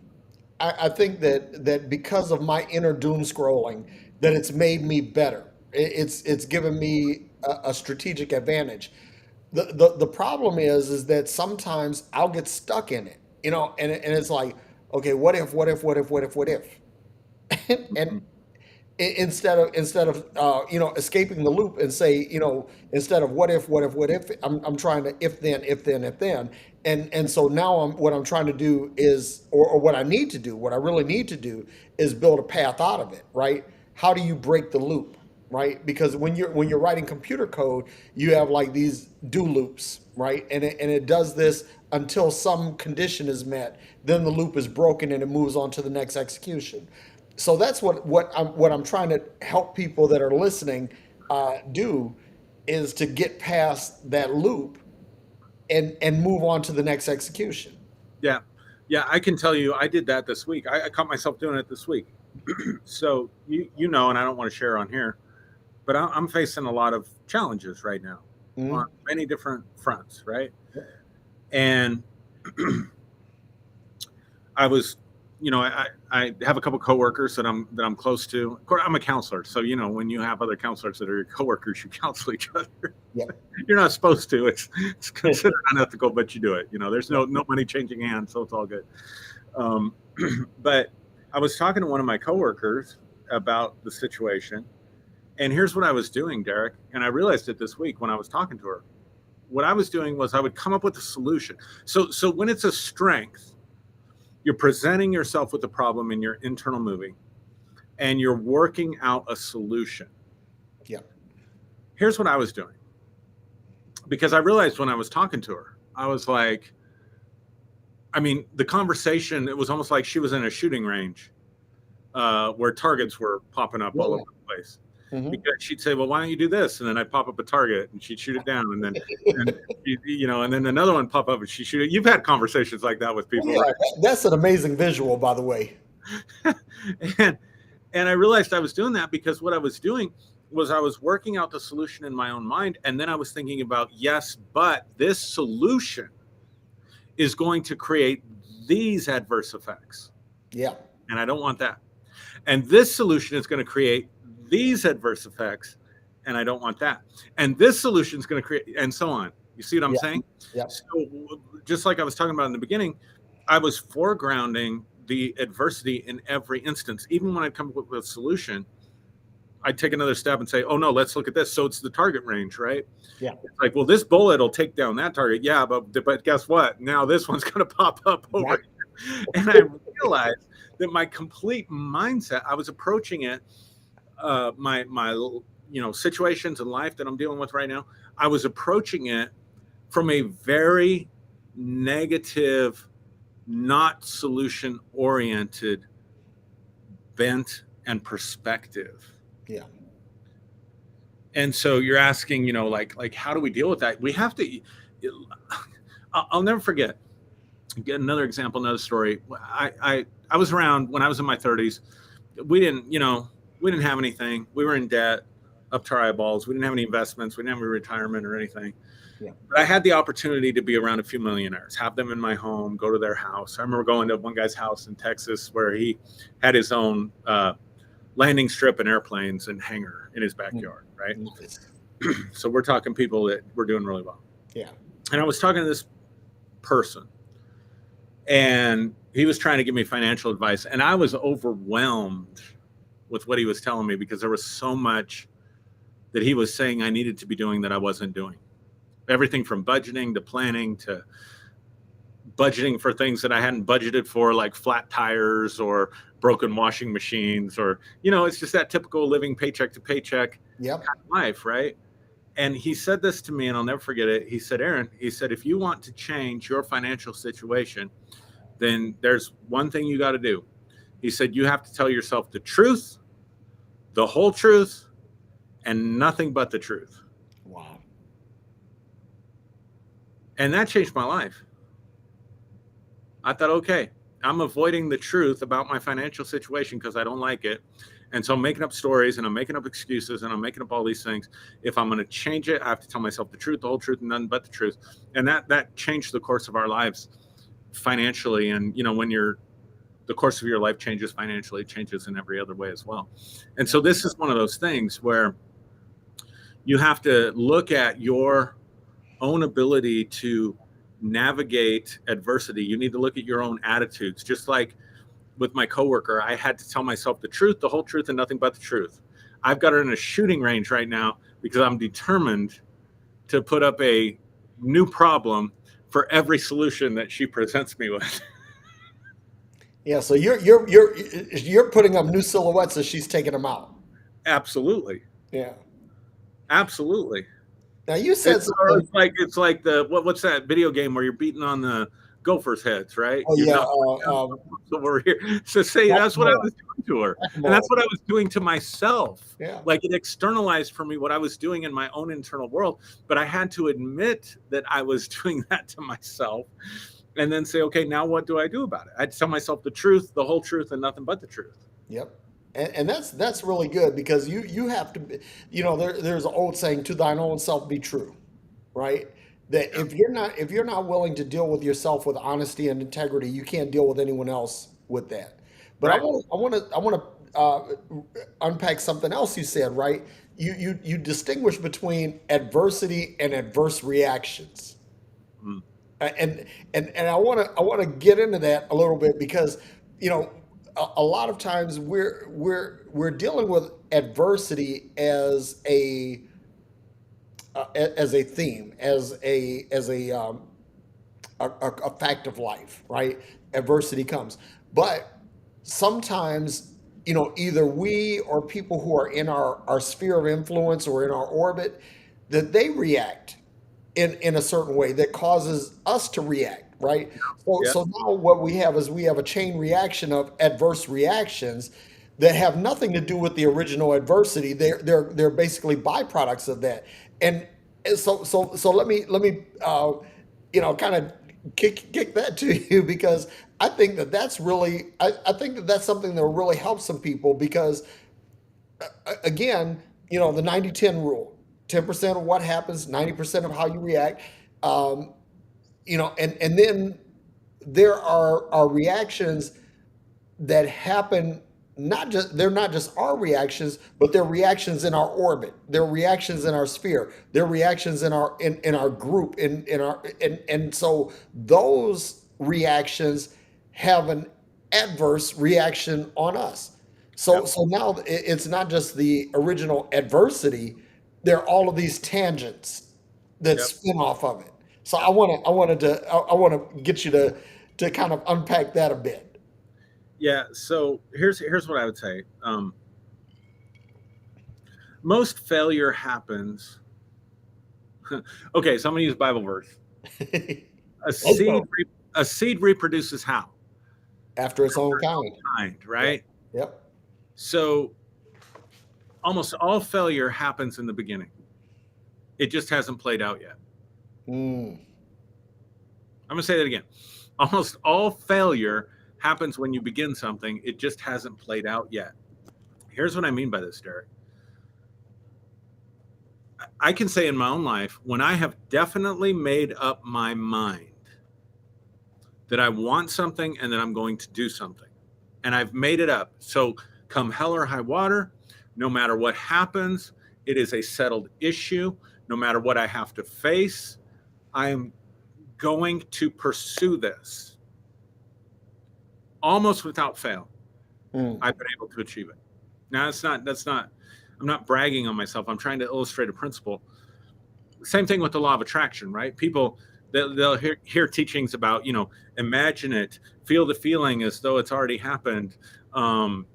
I think that because of my inner doom scrolling, that it's made me better. It's given me a strategic advantage. The problem is that sometimes I'll get stuck in it, and it's like, okay, what if, what if, what if, what if, what if, and Mhm. instead of escaping the loop and say, instead of what if, I'm trying to if then, and so now what I'm trying to do is, or what I need to do, what I really need to do is build a path out of it, right? How do you break the loop, right? Because when you're writing computer code, you have like these do loops, right? And it does this until some condition is met, then the loop is broken and it moves on to the next execution. So that's what I'm trying to help people that are listening do, is to get past that loop and move on to the next execution. Yeah. Yeah. I can tell you, I did that this week. I caught myself doing it this week. So and I don't want to share on here, but I'm facing a lot of challenges right now on Mhm. many different fronts, right? And I was, I have a couple coworkers that I'm close to. Of course, I'm a counselor, so when you have other counselors that are your coworkers, you counsel each other. Yeah. You're not supposed to. It's considered unethical, but you do it. There's Yeah. no money changing hands, so it's all good. Um, but I was talking to one of my coworkers about the situation, and here's what I was doing, Derek. And I realized it this week when I was talking to her. What I was doing was I would come up with a solution. So when it's a strength, you're presenting yourself with a problem in your internal movie, and you're working out a solution. Yeah. Here's what I was doing, because I realized when I was talking to her, I was like, I mean, the conversation, it was almost like she was in a shooting range where targets were popping up all over Yeah. the place. Hmm. Because she'd say, "Well, why don't you do this?" And then I'd pop up a target, and she'd shoot it down, and and then another one pop up, and she shoot it. You've had conversations like that with Oh people, yeah, that's an amazing visual, by the way. right? and and I realized I was doing that because what I was doing was I was working out the solution in my own mind, and then I was thinking about, yes, but this solution is going to create these adverse effects, Yeah. and I don't want that. And this solution is going to create these adverse effects, and I don't want that. And this solution is going to create, and so on. You see what I'm Yeah. saying? Yeah. So, just like I was talking about in the beginning, I was foregrounding the adversity in every instance. Even when I come up with a solution, I'd take another step and say, "Oh no, let's look at this." So it's the target range, right? Yeah. It's like, well, this bullet will take down that target, yeah, but guess what? Now this one's going to pop up over Exactly. here, and I realized that my complete mindset, I was approaching it, my situations in life that I'm dealing with right now, I was approaching it from a very negative, not solution oriented bent and perspective. Yeah. And so you're asking, like how do we deal with that? We have to. I'll never forget. Get another example, another story. I was around when I was in my 30s. We didn't have anything. We were in debt up to our eyeballs. We didn't have any investments. We didn't have any retirement or anything. Yeah. But I had the opportunity to be around a few millionaires, have them in my home, go to their house. I remember going to one guy's house in Texas where he had his own landing strip and airplanes and hangar in his backyard, right? Nice. So we're talking people that were doing really well. Yeah. And I was talking to this person, and he was trying to give me financial advice, and I was overwhelmed with what he was telling me because there was so much that he was saying I needed to be doing that I wasn't doing. Everything from budgeting to planning to budgeting for things that I hadn't budgeted for, like flat tires or broken washing machines, or, it's just that typical living paycheck to paycheck Yep. kind of life, right? And he said this to me, and I'll never forget it. He said, Aaron, he said, if you want to change your financial situation, then there's one thing you got to do. He said, you have to tell yourself the truth, the whole truth, and nothing but the truth. Wow. And that changed my life. I thought, okay, I'm avoiding the truth about my financial situation because I don't like it. And so I'm making up stories and I'm making up excuses and I'm making up all these things. If I'm going to change it, I have to tell myself the truth, the whole truth, and nothing but the truth. And that changed the course of our lives financially. And, when the course of your life changes financially, it changes in every other way as well. And so this is one of those things where you have to look at your own ability to navigate adversity. You need to look at your own attitudes. Just like with my coworker, I had to tell myself the truth, the whole truth, and nothing but the truth. I've got her in a shooting range right now because I'm determined to put up a new problem for every solution that she presents me with. Yeah. So you're putting up new silhouettes as she's taking them out. Absolutely. Yeah. Absolutely. Now you said something. It's like the what's that video game where you're beating on the gophers' heads, right? Oh You're yeah. not over here. So say that's what I was doing to her, and that's what I was doing to myself. Yeah. Like it externalized for me what I was doing in my own internal world, but I had to admit that I was doing that to myself, and then say, okay, now what do I do about it? I'd tell myself the truth, the whole truth, and nothing but the truth. Yep. And that's really good because you have to be, there's an old saying, to thine own self be true, right? That Yeah. if you're not willing to deal with yourself with honesty and integrity, you can't deal with anyone else with that. But Right. I want to unpack something else you said, right? You distinguish between adversity and adverse reactions. Mm. And I want to get into that a little bit because a lot of times we're dealing with adversity as a theme, as a fact of life, right? Adversity comes, but sometimes either we or people who are in our sphere of influence or in our orbit, that they react in a certain way that causes us to react, right? So, Yeah. so now what we have a chain reaction of adverse reactions that have nothing to do with the original adversity. They're basically byproducts of that. And so let me kind of kick that to you because I think that's really I think that's something that will really help some people because again, the 90-10 rule. 10% of what happens, 90% of how you react. Um, and then there are reactions that happen, they're not just our reactions, but they're reactions in our orbit. They're reactions in our sphere. They're reactions in our group, in our and so those reactions have an adverse reaction on us. So Yep. so now it's not just the original adversity, there are all of these tangents that Yep. spin off of it. So Yep. I want to get you to kind of unpack that a bit. Yeah. So here's what I would say. Most failure happens. Okay, so I'm gonna use a Bible verse. A Let's seed go. a seed reproduces how? After its own kind. Kind, Yep. right? Yep. So almost all failure happens in the beginning. It just hasn't played out yet. Mm. I'm gonna say that again. Almost all failure happens when you begin something. It just hasn't played out yet. Here's what I mean by this, Derek. I can say in my own life, when I have definitely made up my mind that I want something and that I'm going to do something, and I've made it up. So come hell or high water, no matter what happens, it is a settled issue. No matter what I have to face, I am going to pursue this. almost without fail, Mm. I've been able to achieve it. Now, that's not, I'm not bragging on myself. I'm trying to illustrate a principle. Same thing with the law of attraction, right? People, they'll hear teachings about, imagine it, feel the feeling as though it's already happened, um,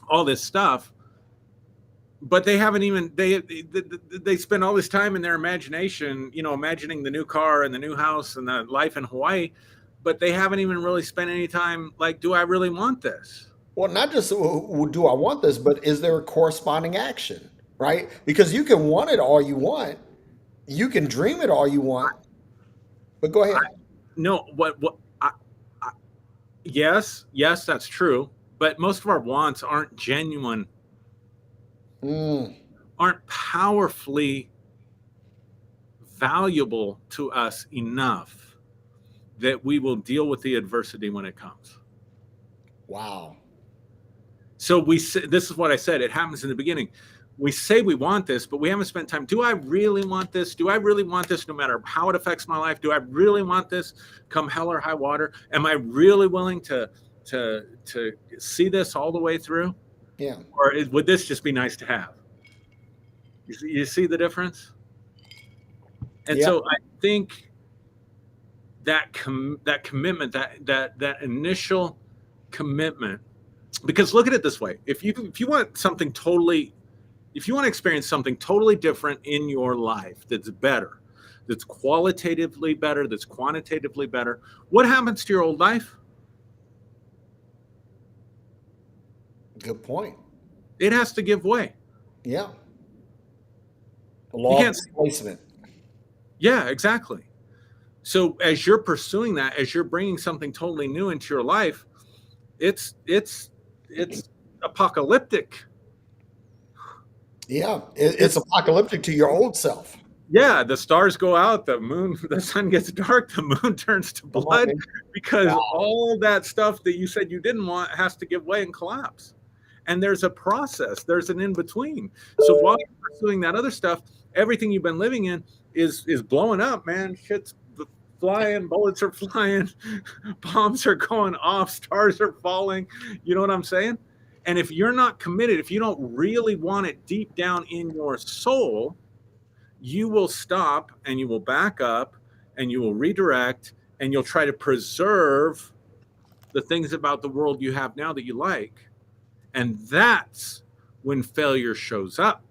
all this stuff. But they haven't even, they spend all this time in their imagination, imagining the new car and the new house and the life in Hawaii, but they haven't even really spent any time like, do I really want this? Well, not just do I want this, but is there a corresponding action, right? Because you can want it all you want, you can dream it all you want, but go I, ahead. no, I, yes, that's true. But most of our wants aren't genuine, Mm, aren't powerfully valuable to us enough that we will deal with the adversity when it comes. wow. So this is what I said. It happens in the beginning. We say we want this, but we haven't spent time. Do I really want this? Do I really want this no matter how it affects my life? Do I really want this come hell or high water? Am I really willing to see this all the way through? Yeah. Or would this just be nice to have? You see the difference? And Yeah. so I think that commitment, that initial commitment, because look at it this way: if you want something totally, if you want to experience something totally different in your life that's better, that's qualitatively better, that's quantitatively better, what happens to your old life? Good point. It has to give way. Yeah. The You law of can't. displacement. Yeah, exactly. So as you're pursuing that, as you're bringing something totally new into your life, it's apocalyptic. Yeah. It's It's apocalyptic to your old self. Yeah, the stars go out, the moon, the sun gets dark, the moon turns to Come on, blood, man. because Wow. all that stuff that you said you didn't want has to give way and collapse. And there's a process, there's an in between. So while you're pursuing that other stuff, everything you've been living in is blowing up, man. Shit's flying, bullets are flying, bombs are going off, stars are falling. You know what I'm saying? And if you're not committed, if you don't really want it deep down in your soul, you will stop and you will back up and you will redirect and you'll try to preserve the things about the world you have now that you like. And that's when failure shows up.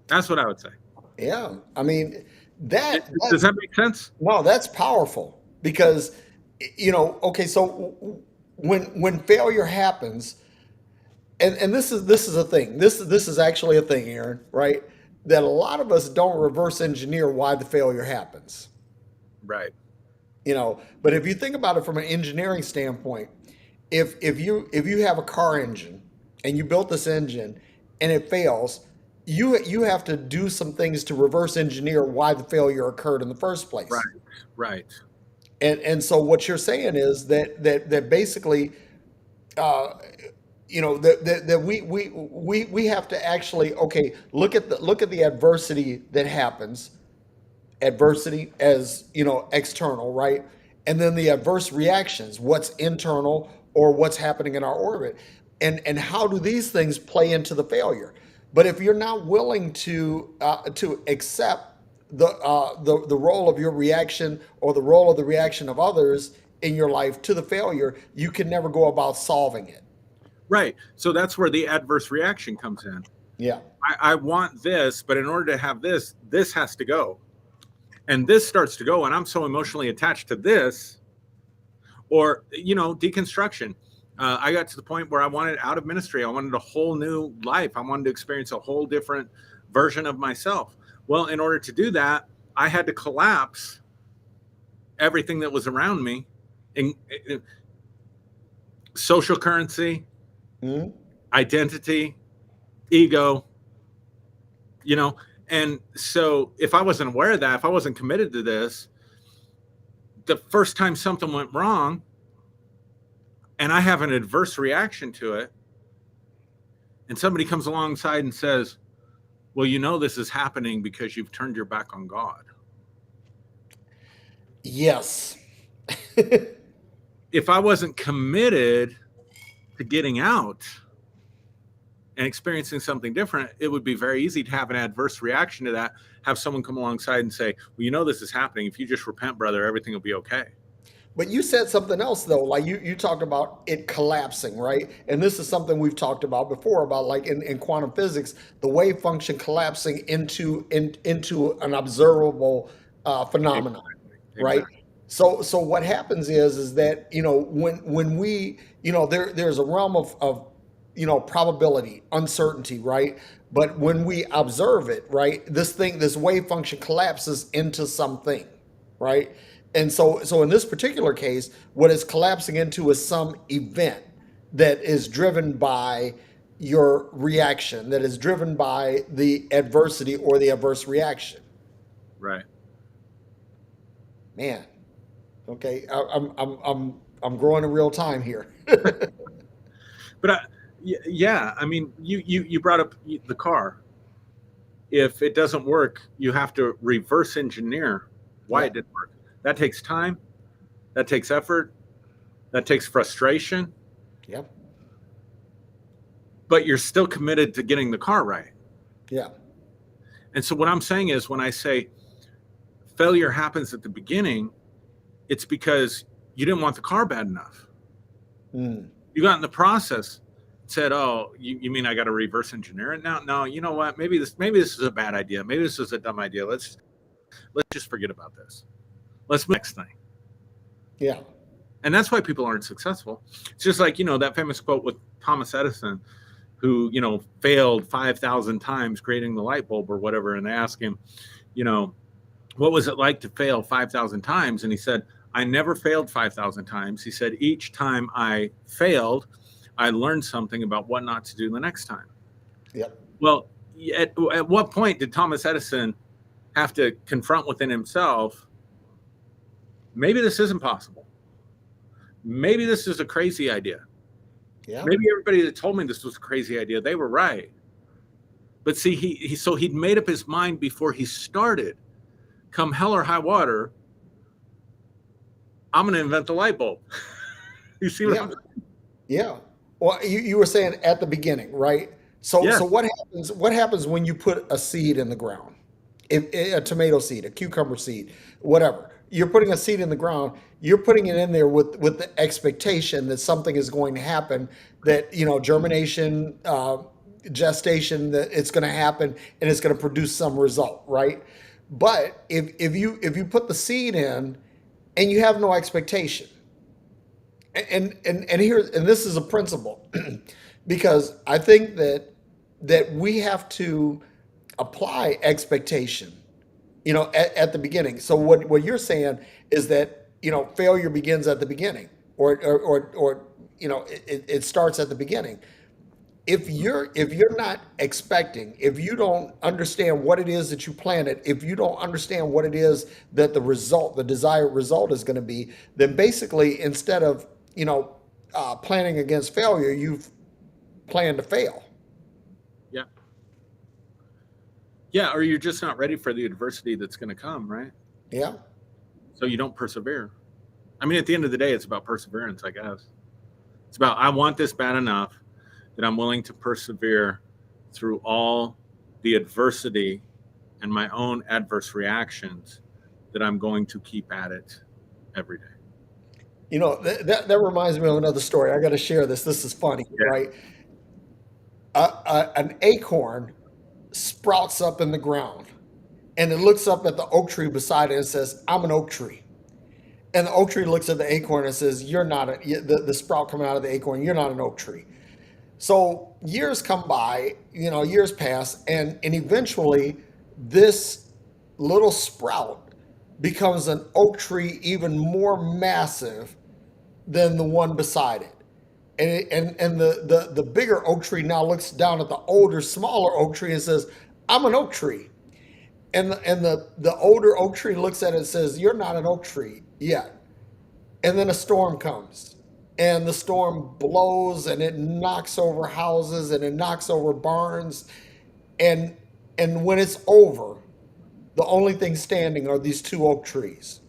That's what I would say. Yeah. I mean, that Does that make sense? no, that's powerful because okay, so when failure happens, and this is a thing. This is actually a thing, Aaron, right? That a lot of us don't reverse engineer why the failure happens. Right. But if you think about it from an engineering standpoint, if you have a car engine and you built this engine and it fails, you have to do some things to reverse engineer why the failure occurred in the first Right. place. Right. And so what you're saying is that basically, uh, that we have to actually, okay, look at the adversity that happens, adversity as external, right? And then the adverse reactions, what's internal or what's happening in our orbit, and how do these things play into the failure? But if you're not willing to accept the role of your reaction or the role of the reaction of others in your life to the failure, you can never go about solving it. Right. So that's where the adverse reaction comes in. Yeah. I want this, but in order to have this has to go. And this starts to go, and I'm so emotionally attached to this, or deconstruction. I got to the point where I wanted out of ministry. I wanted a whole new life. I wanted to experience a whole different version of myself. Well, in order to do that, I had to collapse everything that was around me, in social currency, Mhm. identity, ego, you know. And so if I wasn't aware of that, if I wasn't committed to this, the first time something went wrong and I have an adverse reaction to it, and somebody comes alongside and says, well, this is happening because you've turned your back on God. Yes. if I wasn't committed to getting out and experiencing something different, it would be very easy to have an adverse reaction to that. Have someone come alongside and say, well, you know, this is happening. If you just repent, brother, everything will be okay. But you said something else though, like you talked about it collapsing, right? And this is something we've talked about before about like in quantum physics, the wave function collapsing into an observable phenomenon, Exactly. right? Exactly. So what happens is that when we there's a realm of probability, uncertainty, right? But when we observe it, right, this wave function collapses into something, right? And so in this particular case, what it's collapsing into is some event that is driven by your reaction, that is driven by the adversity or the adverse reaction. Right. Man, okay, I'm growing in real time here. But yeah, I mean, you brought up the car. If it doesn't work, you have to reverse engineer why it Yep, didn't work. That takes time. That takes effort. That takes frustration. yep, But you're still committed to getting the car right. yeah, And so what I'm saying is, when I say failure happens at the beginning, it's because you didn't want the car bad enough. mm, You got in the process, said, "Oh, you mean I got to reverse engineer it now? No, you know what? Maybe this is a bad idea. Maybe this is a dumb idea. Let's just forget about this. Let's move next thing." yeah, And that's why people aren't successful. It's just like, that famous quote with Thomas Edison, who, failed 5,000 times creating the light bulb or whatever. And they asked him, you know, what was it like to fail 5,000 times? And he said, I never failed 5,000 times. He said, each time I failed, I learned something about what not to do the next time. yep, Well, at what point did Thomas Edison have to confront within himself, maybe this isn't possible? Maybe this is a crazy idea. yeah, Maybe everybody that told me this was a crazy idea, they were right. But see, so he'd made up his mind before he started. Come hell or high water, I'm going to invent the light bulb. You see what yeah. I'm saying? Yeah. Well, you were saying at the beginning, right? So Yes. what happens when you put a seed in the ground? If a tomato seed, a cucumber seed, whatever. You're putting a seed in the ground, you're putting it in there with the expectation that something is going to happen, that germination, gestation, that it's going to happen and it's going to produce some result, right? But if you put the seed in and you have no expectation, and this is a principle because I think that we have to apply expectation at the beginning. So what you're saying is that failure begins at the beginning, or it starts at the beginning. If you're not expecting, if you don't understand what it is that you planted, if you don't understand what it is that the desired result is going to be, then basically instead of planning against failure, you've planned to fail. Yeah. Yeah. Or you're just not ready for the adversity that's going to come, right? Yeah, So you don't persevere. I mean, at the end of the day, it's about perseverance, I guess. It's about, I want this bad enough that I'm willing to persevere through all the adversity and my own adverse reactions, that I'm going to keep at it every day. that reminds me of another story. I got to share this. This is funny, Yeah. right? An acorn sprouts up in the ground, and it looks up at the oak tree beside it and says, "I'm an oak tree." And the oak tree looks at the acorn and says, "You're not the sprout coming out of the acorn. You're not an oak tree." So years come by, years pass, and eventually this little sprout becomes an oak tree even more massive than the one beside it. And the bigger oak tree now looks down at the older, smaller oak tree and says, "I'm an oak tree." And the older oak tree looks at it and says, "You're not an oak tree yet." And then a storm comes, and the storm blows and it knocks over houses and it knocks over barns, and when it's over, the only thing standing are these two oak trees.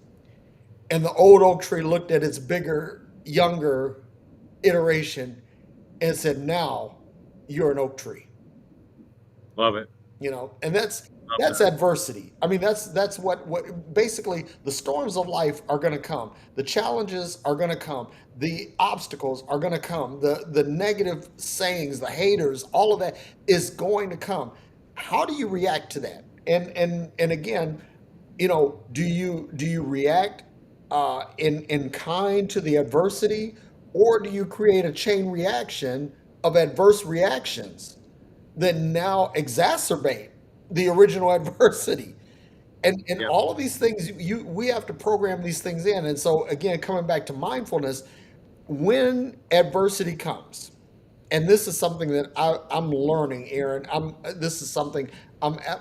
And the old oak tree looked at its bigger younger iteration and said, now you're an oak tree. Love it. And Love that's that. adversity. I mean, that's what basically the storms of life are going to come. The challenges are going to come. The obstacles are going to come. The negative sayings, the haters, all of that is going to come. How do you react to that? And again, do you react in kind to the adversity, or do you create a chain reaction of adverse reactions that now exacerbate the original adversity? And Yep. all of these things, we have to program these things in. And so again, coming back to mindfulness, when adversity comes, and this is something that I'm learning, Aaron. This is something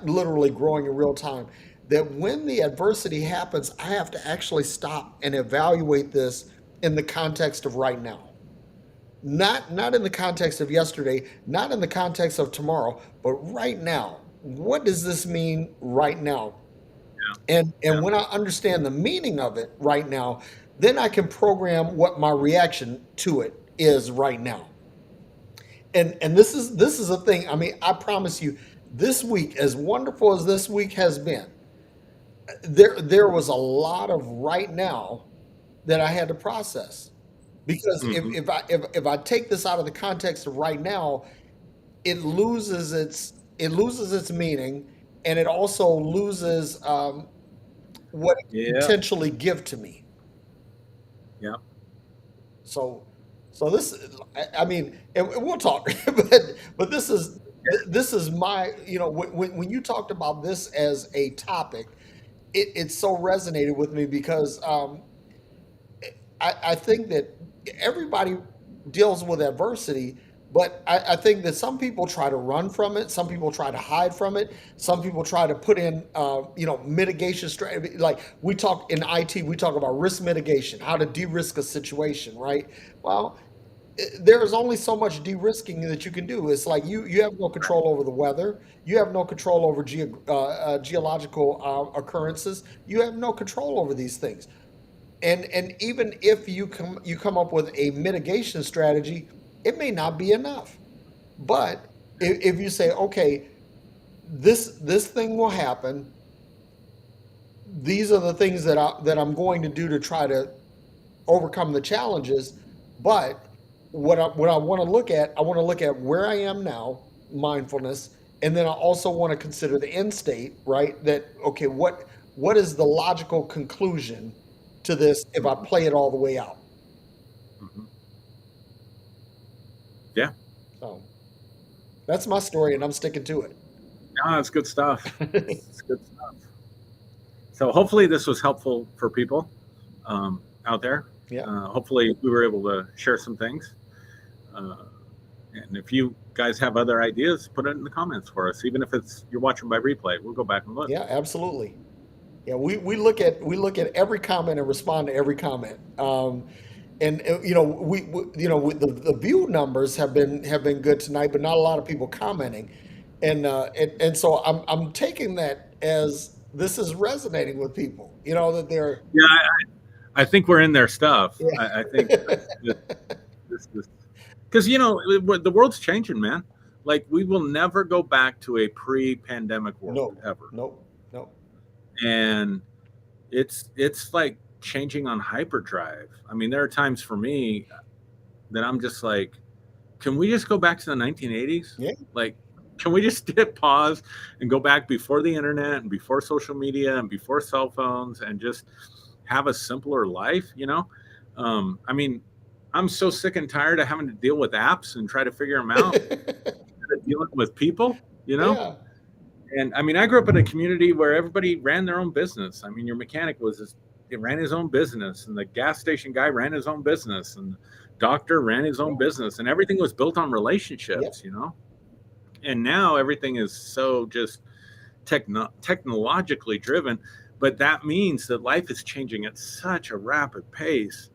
literally growing in real time. That when the adversity happens, I have to actually stop and evaluate this in the context of right now. Not in the context of yesterday, not in the context of tomorrow, but right now. What does this mean right now? And Yeah. when I understand the meaning of it right now, then I can program what my reaction to it is right now. And this is a thing. I mean, I promise you, this week, as wonderful as this week has been, there was a lot of right now that I had to process. Because if, Hmm. if I if, if I take this out of the context of right now, it loses its meaning, and it also loses what it can Yeah. potentially give to me. Yeah. So, so this, I mean, and we'll talk, but this is my, when you talked about this as a topic, it so resonated with me because I think that everybody deals with adversity, but I think that some people try to run from it, some people try to hide from it, some people try to put in, mitigation strategy. Like we talk in IT, we talk about risk mitigation, how to de-risk a situation, right? Well, there's only so much de-risking that you can do. It's like you have no control over the weather, you have no control over geological occurrences, you have no control over these things. And even if you come up with a mitigation strategy, it may not be enough. But if you say, okay, this thing will happen, these are the things that I'm going to do to try to overcome the challenges. But what I want to look at, I want to look at where I am now, mindfulness, and then I also want to consider the end state, right? That, okay, what is the logical conclusion to this if I Hmm. play it all the way out? Hmm. Yeah. So that's my story, and I'm sticking to No, it's good stuff. it. It's good stuff. So hopefully this was helpful for people out there. Yeah, Hopefully we were able to share some things. Uh, and if you guys have other ideas, put it in the comments for us. Even if it's you're watching by replay, we'll go back and look. yeah, absolutely. Yeah, we look at every comment and respond to every comment. And the view numbers have been good tonight, but not a lot of people commenting. And so I'm taking that as this is resonating with people. That they're, Yeah, I think we're in their stuff. I think yeah. this is because the world's changing, man. Like we will never go back to a pre-pandemic world No, ever, nope, nope. and it's like changing on hyperdrive. I mean, there are times for me that I'm just like, can we just go back to the 1980s? Yeah, Like, can we just hit pause and go back before the internet and before social media and before cell phones and just have a simpler life? I mean, I'm so sick and tired of having to deal with apps and try to figure them out instead of dealing with people. You know, yeah, and I mean, I grew up in a community where everybody ran their own business. I mean, your mechanic he ran his own business, and the gas station guy ran his own business, and the doctor ran his own business, and everything was built on yeah, relationships. And now everything is so just technologically driven, but that means that life is changing at such a rapid pace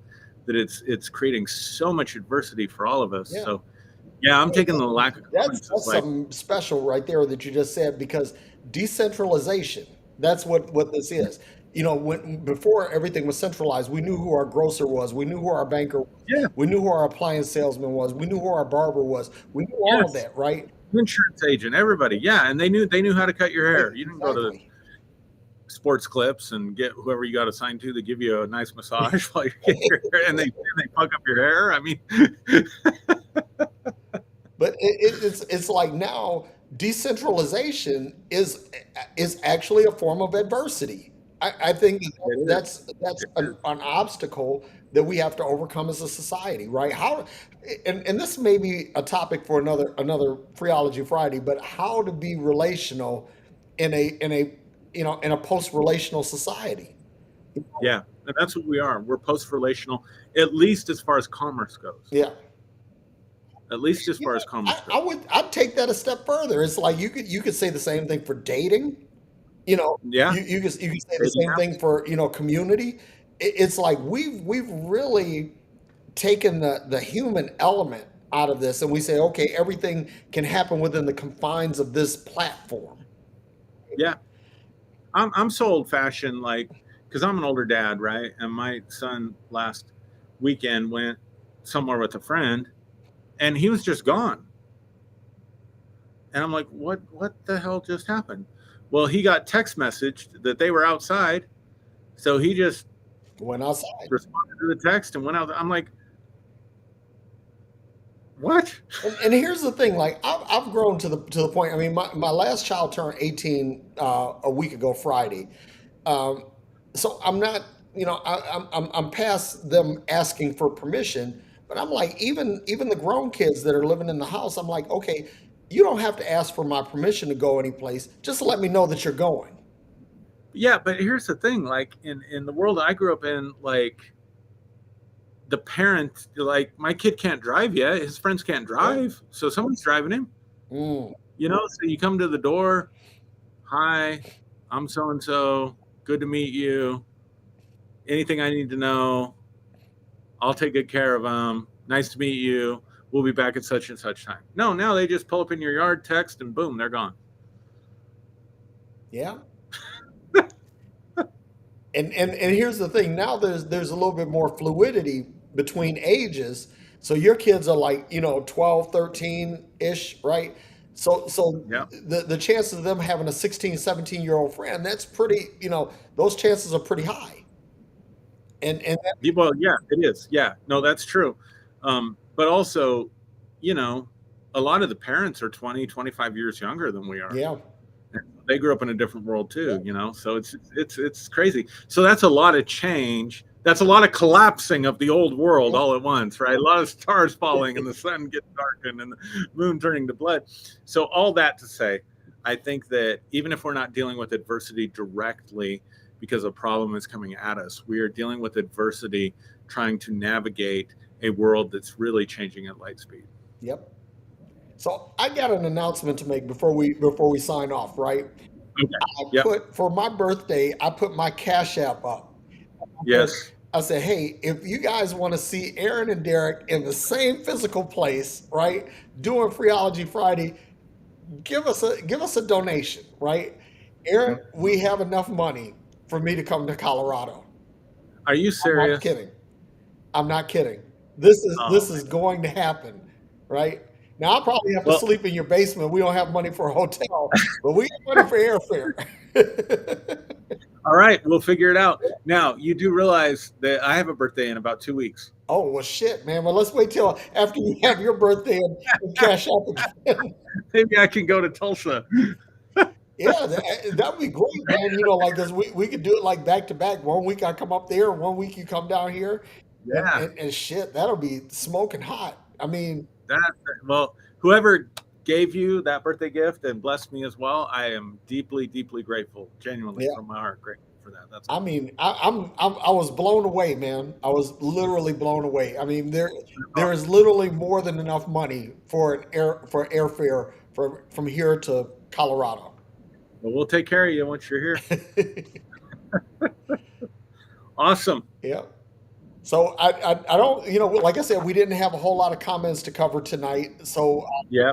that it's creating so much adversity for all of us. yeah. So yeah, I'm taking the lack of That's compliance as that's like, something special right there that you just said, because decentralization, that's what this is. when before everything was centralized, we knew who our grocer was, we knew who our banker was, Yeah. we knew who our appliance salesman was, we knew who our barber was, we knew all of Yes. that, right? Insurance agent, everybody. Yeah, and they knew how to cut your hair. You didn't go to Exactly. Sports Clips and get whoever you got assigned to give you a nice massage while you're getting your hair, and they fuck up your hair. I mean, But it's like now decentralization is actually a form of adversity. I think it is. that's It is. an obstacle that we have to overcome as a society, right? How and this may be a topic for another Phreology Friday, but how to be relational in a in a post relational society. Yeah, and that's what we are. We're post relational, at least as far as commerce goes. Yeah. At least as Yeah, far as commerce goes. I'd take that a step further. It's like you could say the same thing for dating. You know, Yeah, you could say the dating same thing apps. for community. It's like we've really taken the human element out of this, and we say, okay, everything can happen within the confines of this platform. Yeah, I'm so old fashioned, like because I'm an older dad, right? And my son last weekend went somewhere with a friend, and he was just gone. And I'm like, what the hell just happened? Well, he got text messaged that they were outside, so he just Went outside. responded to the text and went out. I'm like, what? And here's the thing, like I've grown to the point. I mean, my last child turned 18 a week ago Friday. Um, so I'm not, I'm past them asking for permission, but I'm like, even the grown kids that are living in the house, I'm like, okay, you don't have to ask for my permission to go anyplace. Just let me know that you're going. Yeah, but here's the thing, like in the world I grew up in, like the parent, like my kid can't drive yet, his friends can't Yeah. drive, so someone's driving him. Mm, So you come to the door, hi, I'm so and so, good to meet you, anything I need to know, I'll take good care of them, nice to meet you, we'll be back at such and such time. No, now they just pull up in your yard, text, and boom, they're gone. yeah. And here's the thing. Now there's a little bit more fluidity between ages. So your kids are like, 12, 13-ish, right? So Yeah. the chances of them having a 16, 17-year-old friend, that's pretty, those chances are pretty high. And that, Well, yeah, it is. Yeah, no, that's true. But also, you know, a lot of the parents are 20, 25 years younger than we are. yeah, They grew up in a different world yeah, too. So it's crazy. So that's a lot of change. That's a lot of collapsing of the old world yeah, all at once, right? A lot of stars falling and the sun getting darkened and the moon turning to blood. So all that to say, I think that even if we're not dealing with adversity directly because a problem is coming at us, we are dealing with adversity trying to navigate a world that's really changing at light speed. yep. So I got an announcement to make before we sign off, right? Okay. I Yep. put for my birthday, I put my Cash App up. said, Yes. I said, hey, if you guys want to see Aaron and Derek in the same physical place, right, doing Phreology Friday, give us a donation, right? Aaron, we have enough money for me to come to Colorado. Are you I'm not serious? kidding. I'm not kidding. This Oh is man. going to happen, right? Now I'll probably have to Well, sleep in your basement. We don't have money for a hotel, but we have money for airfare. all right, we'll figure it out. Now, you do realize that I have a birthday in about 2 weeks. Oh well, shit, man. Well, let's wait till after you have your birthday and cash out again. Maybe I can go to Tulsa. Yeah, that'd be great, man. Like, 'cause we could do it like back to back. One week I come up there, one week you come down here, Yeah, and shit, that'll be smoking hot. I mean, that. Well, whoever gave you that birthday gift and blessed me as well, I am deeply, deeply grateful. Genuinely, yeah. from my heart, grateful for that. That's I all. mean, I was blown away, man. I was literally blown away. I mean, there is literally more than enough money for airfare from here to Colorado. But we'll take care of you once you're here. Awesome. Yeah. So I don't, like I said, we didn't have a whole lot of comments to cover tonight. So, Yeah.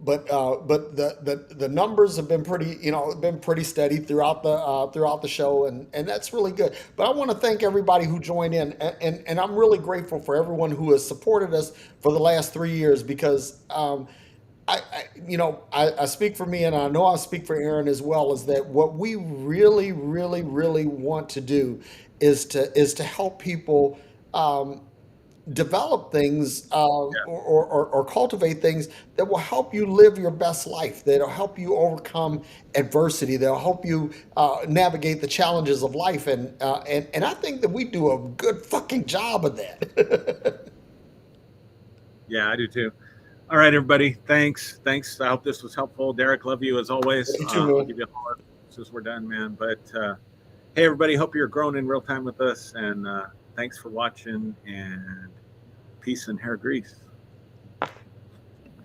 but the numbers have been pretty, been pretty steady throughout the show, and that's really good. But I want to thank everybody who joined in, and I'm really grateful for everyone who has supported us for the last 3 years, because I speak for me, and I know I speak for Aaron as well, is that what we really, really, really want to do is to help people develop things, or cultivate things that will help you live your best life, that'll help you overcome adversity, that'll help you navigate the challenges of life, and I think that we do a good fucking job of that. Yeah, I do too. All right, everybody. Thanks. I hope this was helpful. Derrick, love you as always. You too, I'll man. give you a holler as we're done, man. But hey, everybody, hope you're growing in real time with us. And thanks for watching. And peace and hair grease.